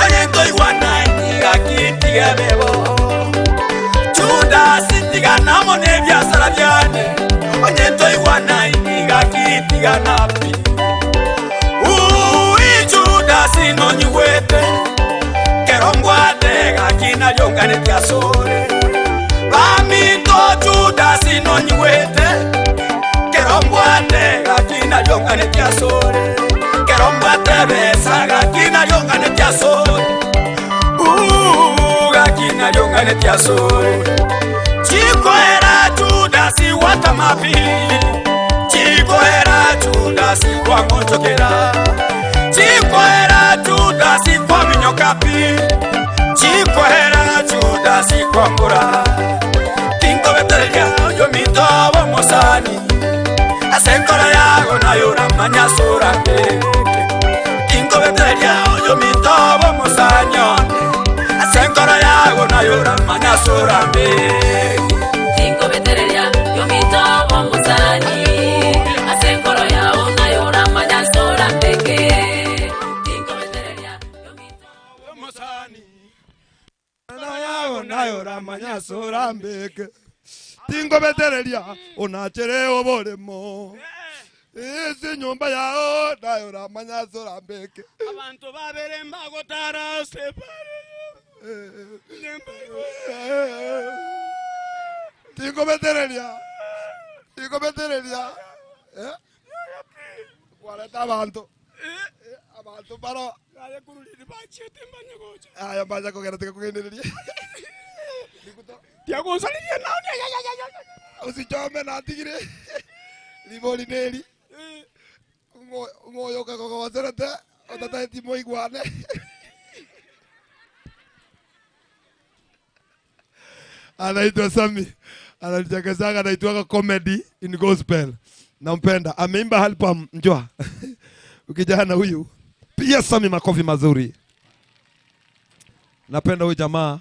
Onyento iwana imiga kitigabebo. Judas itigana monebya sarabyane. Onyento iwana imiga kitigana pi. Judas inonyiwete. Kerombwate gakina lyongane tyasore. Bamito Judas inonyiwete. Kerombwate gakina lyongane tyasore. Kerombwate besa gakina lyongane tyasore. Gakina lyongane tyasore. Chikoera Judas watamapi. Chikoera Judas kwa mochokera. Chikoera Judas kwa minyokapi. Chikoera Judas kwa mbura. Tingo betereria yo mito musani. Senkoro yago na yoramanya sora mbeke. Tingo betereria yo mito musanyo. Senkoro yago na yoramanya sora mbeke. Tingo betereria yo mito musani. Senkoro yago na yoraro manyasora manyasura mbeke tingo betereria unachere oboremo isi nyumba yao dayora manyasura mbeke abantu babere mbagotara separe tingo betereria waleta abantu paro ale kuruliri bachete mbanyegoja aya baja kogera kugendereria tiagonsalirie naone usichome na tigire liboli neli ngoyo kako wazerete otata timo igwane anaitwa Sami anachekeshaga anaitwa comedy in gospel nampenda ameimba album njoo ukijana huyu pia Sami makofi mazuri napenda huyu jamaa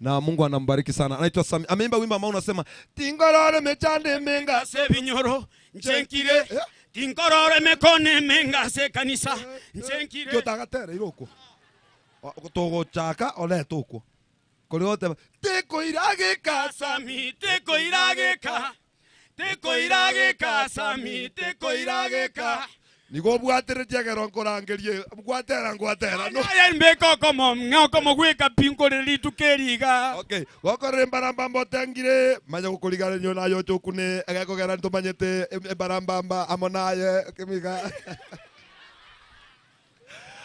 na Mungu anambariki sana anaitwa Sami ameimba wimbo ambao unasema tingorore mechande menga se binyoro nchenkire tinkorore mekone menga se kanisa nchenkire jotagatera iroko togo chaka ole toko koliote teko irageka Sami teko irageka Sami teko irageka nigo bwateretia geronkorangerie bwatera ngwatera no aya mbeko como gweka pinko litukeriga okay gokore mbaramba tengire manya gukurigara nyo nayo chukune agakogera ntumanyete mbaramba amonaye kimiga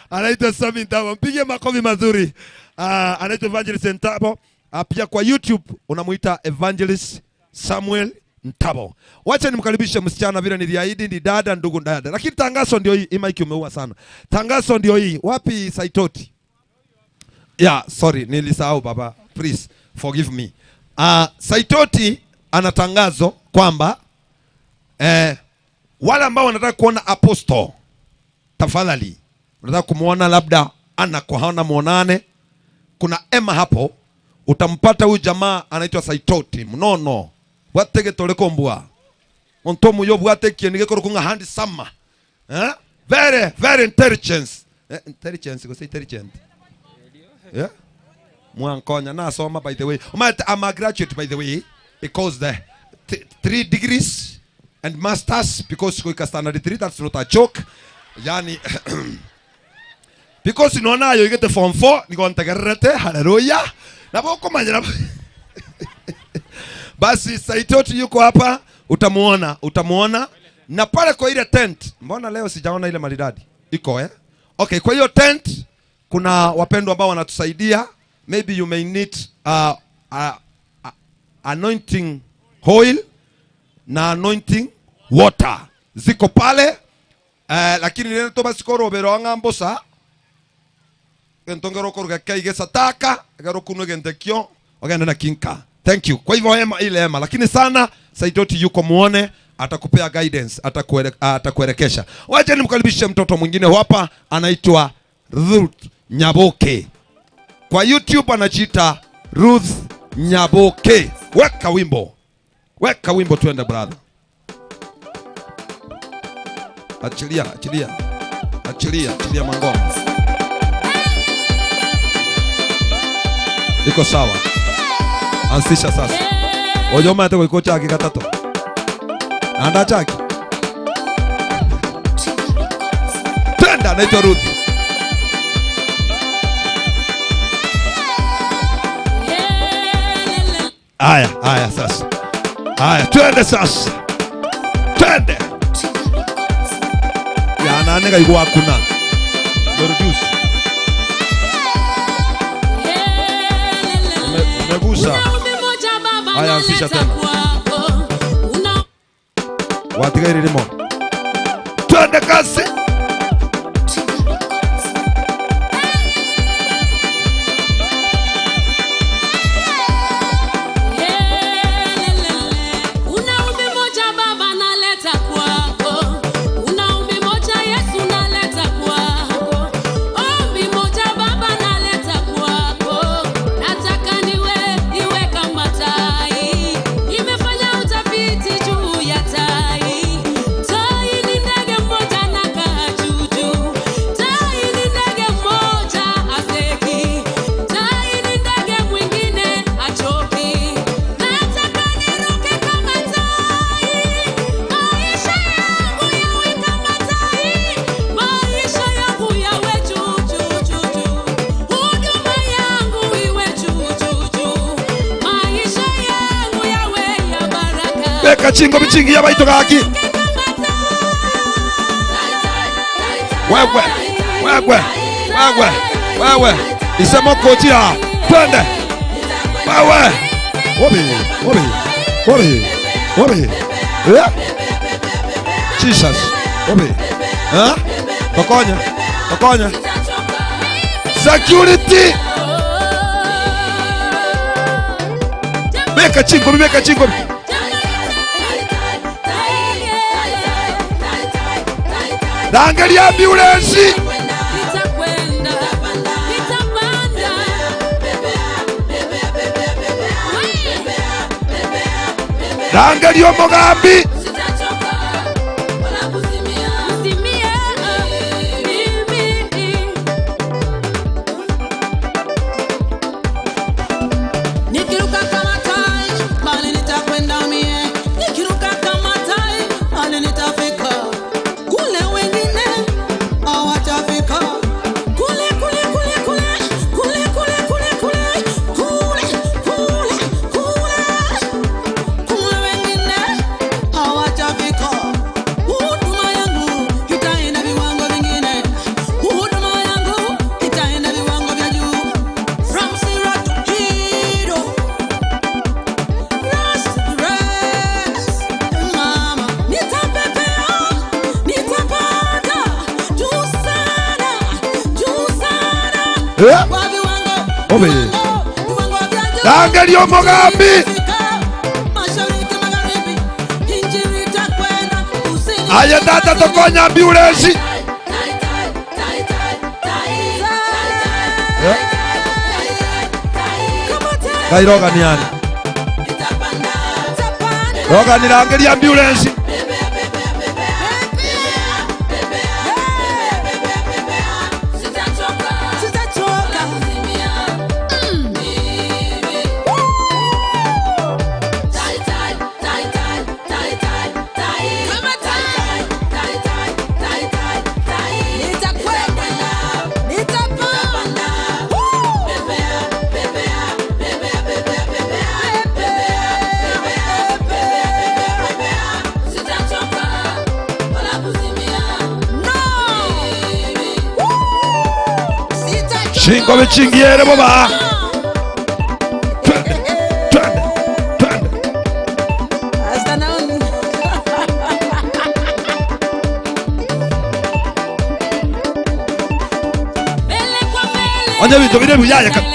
anaitwa Sami Ntabo mpige makofi mazuri anaitwa Evangelist Ntabo pia kwa YouTube unamuita Evangelist Samuel Ntabo. Wacha nimkaribishe msichana vile niliahidi ni dada ndugu dada. Lakini tangazo ndio hii, mic umeua sana. Tangazo ndio hii. Wapi Saitoti? Yeah, sorry nilisahau baba. Please forgive me. Saitoti ana tangazo kwamba wale ambao wanataka kuona apostle tafadhali unataka kumuona labda ana kwa hana muonane kuna Emma hapo utampata huyu jamaa anaitwa Saitoti mnono watege tole kombwa ontomu yo bwate kienige ko kunga handi sama very intelligent go say intelligent yeah mwankonya na soma by the way I'm a graduate by the way because the 3 degrees and masters because kwa standard 3 that's not a joke yani because unaona yo igete form 4 niko ntagerete haleluya na boko manyira basi Saitoti yuko hapa utamuona na pale kwa ile tent mbona leo sijaona ile maridadi iko okay kwa hiyo tent kuna wapendwa ambao wanatusaidia maybe you may need anointing oil na anointing water ziko pale lakini nene toba sikoro bero ngambosa entongero koruga kaige sataka garo kuno gendekyo ogenda na kinka thank you kwa hivyo Emma lakini sana Saitoti yuko muone atakupea guidance atakuelekesha wacha nimkaribishe mtoto mwingine hapa anaitwa Ruth Nyaboke kwa YouTube anajiita Ruth Nyaboke weka wimbo tuende brother achilia mangoma iko sawa ansisha sasa ojoma yate kwa chaki katato anda chaki tenda naitwa Ruth aya sasa twende sasa twende ya nane kaigwa hakuna reduce umegusa haya ansisha tena watigairi limo twende kasi Imefanya utafiti juu ya tai. Toi ni ndege mmoja na Beka chingo bichingi yabaito gaki. Wewe. Isemo kojia. Twende. Wewe. Wobi. Jesus. Wobi. Tokonya. Security. Beka chingo. Angalia ambulance. Angalia Mugambi. Angalia Mugambi. Aya tata tokonya ambulance. Kairoga ni ani? Roga ni angalia ambulance. Chingo bichingiere baba. Twende. Anja vitu vile vijaya kama.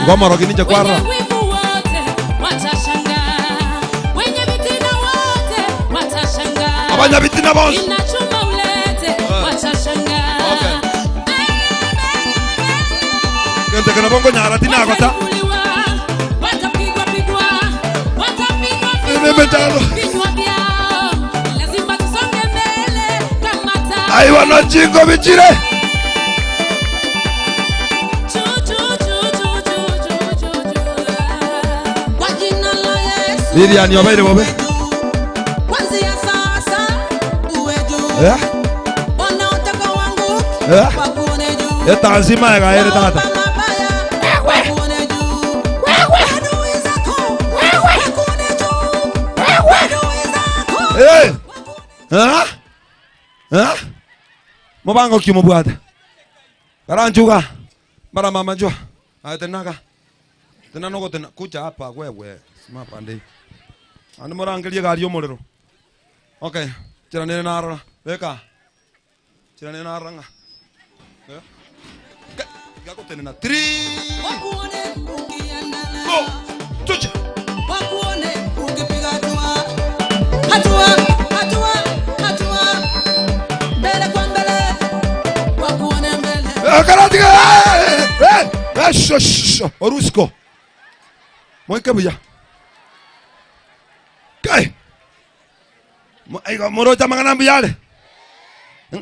Ngoma rogi ninja kwara. Abanya vitina boss. Kente kana bongo nyara tina kota. Aiwa na jingo bichire. Lilian yobaire bobe. Esta nzima ya gaere tata. Mobango kimo bwata. Karanchuga. Bara mama jua. Aitenaka. Tena noko tena kucha hapa wewe. Sima pande. Ande morangelia gari yo molero. Okay. Chira nene nara. Beka. Chira nene naranga. Gako tena na 3. Go. Tucha. Wakuone ukipiga hatua. Mbele kwa mbele. Wakuone mbele. Karatika. Shh. Orusko. Moike buya. Kai. Aigo moro chamangana buyale.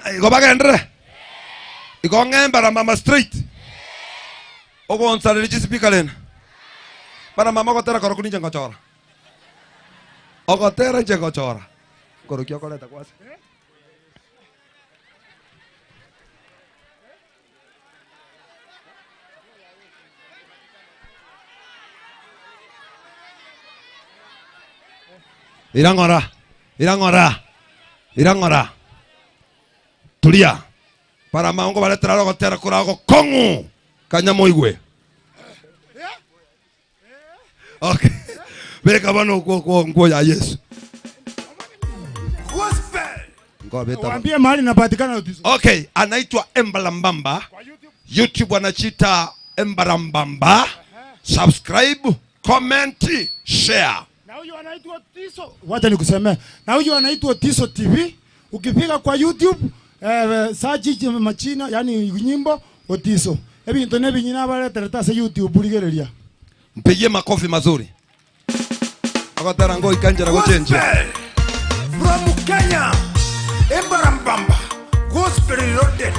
Aigo bagendre. Igo ngembara mama street. Ogo onsale lichi speaker len. Para mama ko tera korokuni janga chora. Ogo tera janga chora. Korokio ko leta kwasi. irang'ora tulia para maungo baletera rogotera kurago kongu kanyamo igwe. Okay, beka bano kwa nguo ya Yesu. Waambie mahali napatikana utiso. Okay, anaitwa Embalambamba. YouTube anachita Embalambamba. Subscribe, comment, share. Na huyu anaitwa Tiso. Wacha nikusemee. Na huyu anaitwa Tiso TV. Ukipiga kwa YouTube search machina yani nyimbo Otiso. Ebintu nebinyina bare teretase YouTube buligereria. Mpigie makofi mazuri. Akatara ngo ikanjera go change. From Kenya, Embarambamba, Gospel Reloaded.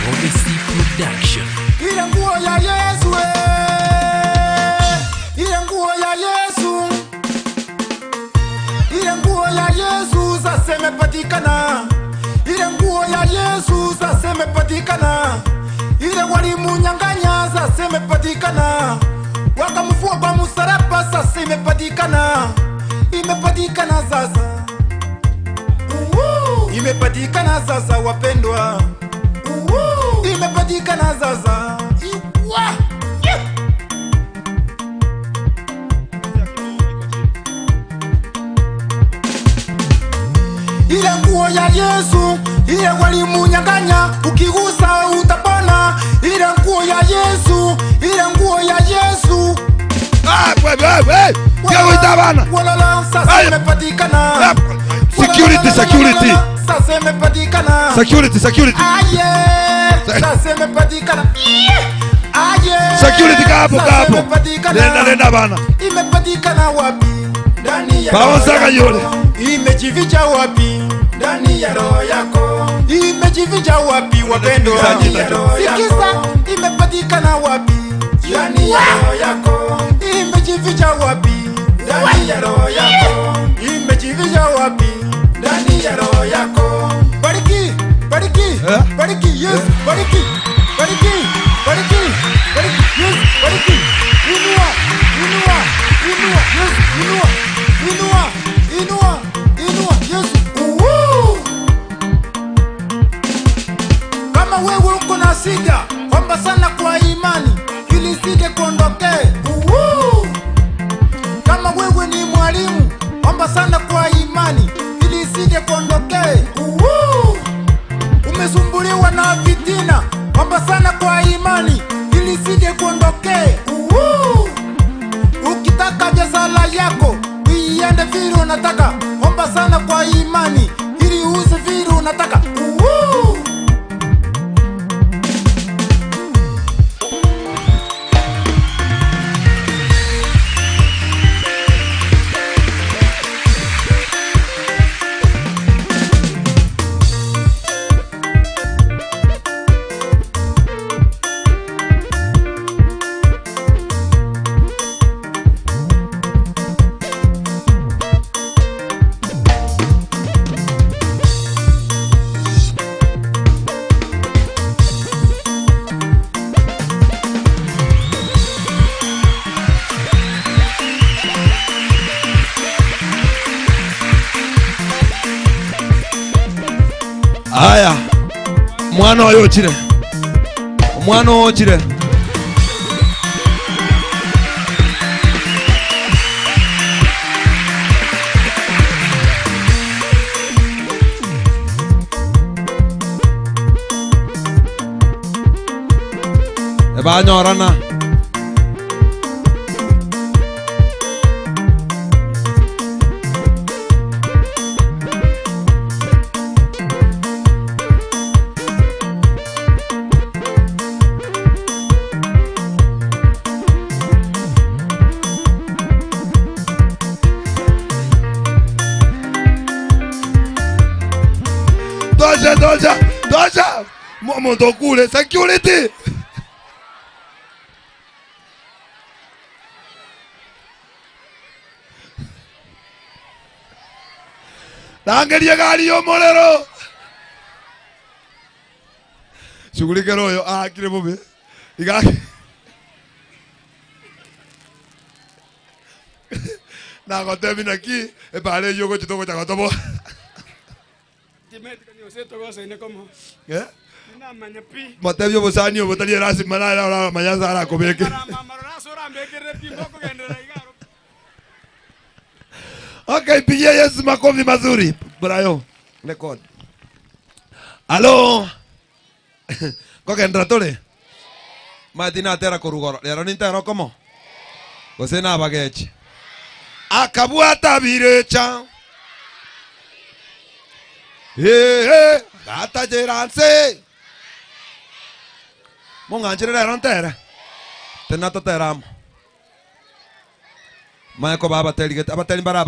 Odyssey Production. Ile nguo ya Yesu, ile nguo ya Yesu, ile nguo ya Yesu sasa imepatikana. Ile nguo ya Yesu sasa imepatikana. Ile walimunyang'anya sasa imepatikana. Wakamfua kwa msalaba sasa imepatikana. Imepatikana sasa. Imepatikana sasa wapendwa. Imepatikana sasa. Ile nguo ya Yesu, ile walimunyang'anya, ukigusa utapona. Ile nguo ya Yesu, ile nguo ya Yesu. Kio itabana. Walala sasa imepatikana. Security. Sasa imepatikana. Security. Sasa imepatikana. Security kapo. Nenda bana. Imepatikana wapi? Ndani ya Baonzaga yule. Imejificha wapi? Ndani ya roho yako. Imejificha wapi wapendwa? Sikiza, imepatikana wapi? Ndani ya roho yako. Imejificha wapi? Ndani ya roho yako. Imejificha wapi? Ndani ya roho yako. Bariki Yesu, bariki Yesu, bariki Yesu, bariki. Inua Yesu. Kama wewe uko na shida, omba sana kwa imani ili sije kuondokee. Kama wewe ni mwalimu, omba sana kwa imani ili sije kuondokee. Umesumbuliwa na fitina, omba sana kwa imani ili sije kuondokee. Ukitaka jazala yako iende vile unataka, omba sana kwa imani ili uze vile unataka. Aya, mwana oyokire. Mwana oyokire. Ebanyorana. Doja. Mondo kule, security. Angalia gari yo molero. Shughulike royo kile bobe. Na gotebi na ki e pale yo go chitoko cha gotobo. Timeti kanyo seto gosa ine como. Eh? Ina manyapi. Motebi yo bosani yo botali rasi malala la mayanza ara kobeke. Marona sora mbekere timboko gendera igaro. Okay, pigia Yesu makofi mazuri. Brayo. Record. Allo. Kogendra tole. Matina tera korugoro. Lero nintero como. Gosena bagechi. Akabuata birecha. Gata jeranse. Monganjire lero ntera. Tenato teramo. Mayako baba teligeta abateli bara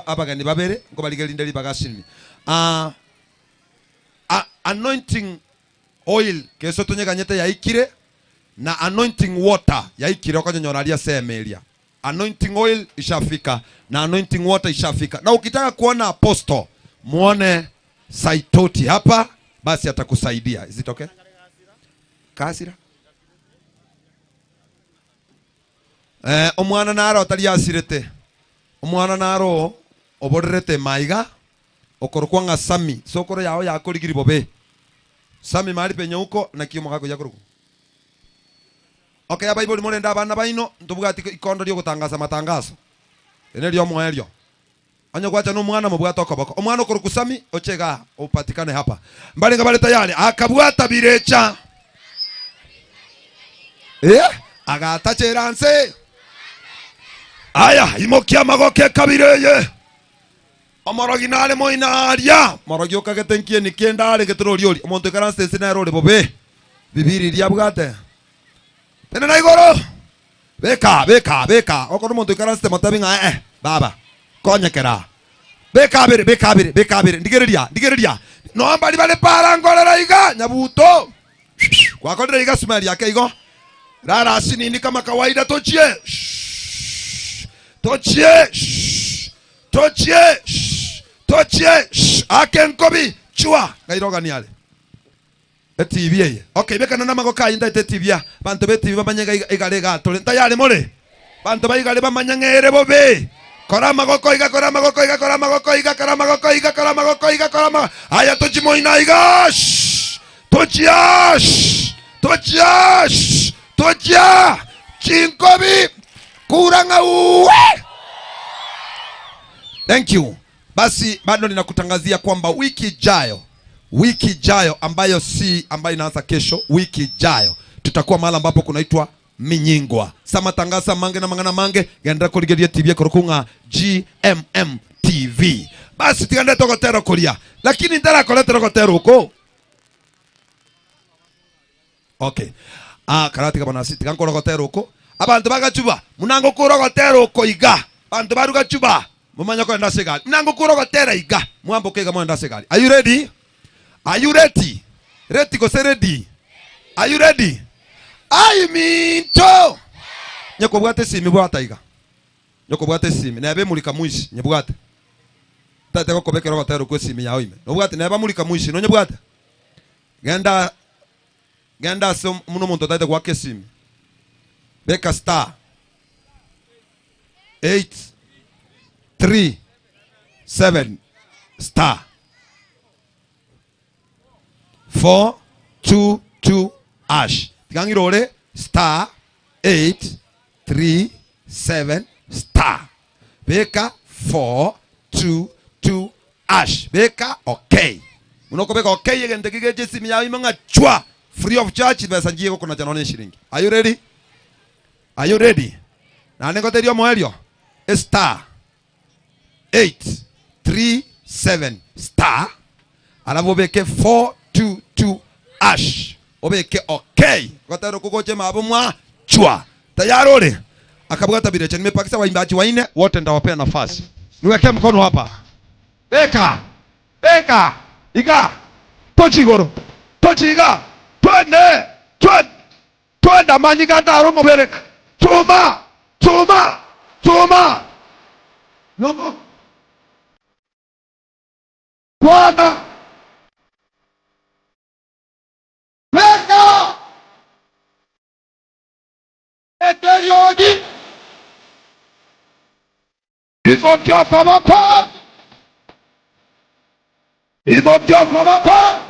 abagani babere ngo baligelindeli bagashini. Anointing oil keso tunyeganyete ya ikire na anointing water ya ikire okanyonyoralia semelia. Anointing oil ishafika na anointing water ishafika. Na ukitaka kuona apostle muone Saitoti hapa basi atakusaidia. Is it okay? Kasira. Omwana naro atari asirete. Omwana naro oborerete maiga okorokwa nga sami sokoro yao yakorigiri bobe. Sami mali penye uko na kiyo mwako yakoruko. Okay, Bible mulenda abana baino ntubuga ati ikondo lyo gutangaza matangazo. Ene lyo mweryo. Anya kwacha no mwana mubwata okoboko. Omwana okoroku sami ochega upatikane hapa. Mbali ngabale tayari akabwata birecha. Agatacheranse. Aya, imokia magoke kabireye. Omorogi nale moinaria. Morogi okagetenkie nikiendale getrolioli. Omonto karanse sinero bobe. Bibiri lya bwate. Tena na igoro. Beka. Okoro monto karanse motabinga baba. Konyekera. Bekabire. Ndigereria. No ambali bale para ngorera iga nyabuto. Kwa kodera iga smell yake igo. Rara sinini kama kawaida tochie. Tochie. Akenkobi chua. Ngairoga ni ale. TV ye. Okay, beka na magoka inda TV ya. Bantu be TV bamanyega igarega tole. Tayari mole. Bantu ba igale bamanyangere bobe. Kora magoko iga. Aya tochimo inaiga. Tochia. Chinkobi. Kuranga uwe. Thank you. Basi bado ninakutangazia kwamba wiki ijayo ambayo inaanza kesho, wiki ijayo tutakuwa mahali ambapo kunaitwa Minyingwa. Sama tangaza mange na mangana mange gendera kuligeria TV kurukunga GMM TV. Basi tigande tokotero kulia. Lakini ndara koletero kotero uko. Okay. Karati kabana siti kanko rokotero uko. Abantu bagachuba munango kurogotero uko iga. Abantu baruga chuba. Mumanya ko ndase gali. Munango kurogotera iga. Mwambo kega mwa ndase gali. Are you ready? Ready ko se ready. Are you ready? I mean to. Nyoko bwate simi bwata iga. Nyoko bwate simi. Na yabe mulika muishi nyebwate. Tate ko kobeke rogotero ko simi yawo ime. No bwate na yabe mulika muishi no nyebwate. Genda so muno muntu tate kwa kesimi. Beka star 837 star 422 ash. Tigangirole star 837 star. Beka 422 ash. Beka okay. Unoko beka okay yegende kigeje simi yawo imanga chwa free of charge besanjie ko kuna janone shilingi. Are you ready? Na nengoterio moelio star 837 star alafu obeke 422 ash obeke okay gotero kugoje mabo mwa chwa tayari ole akabwata birecha nimepakisa waimbaji waine wote ndawapea nafasi niweke mkono hapa beka iga tochigoro tochiga twende manyiga ndaro mobeleka Tuma. No. Bwana. Venga. Eteriodi. Hizo ndio sabato. Hizo ndio sabato.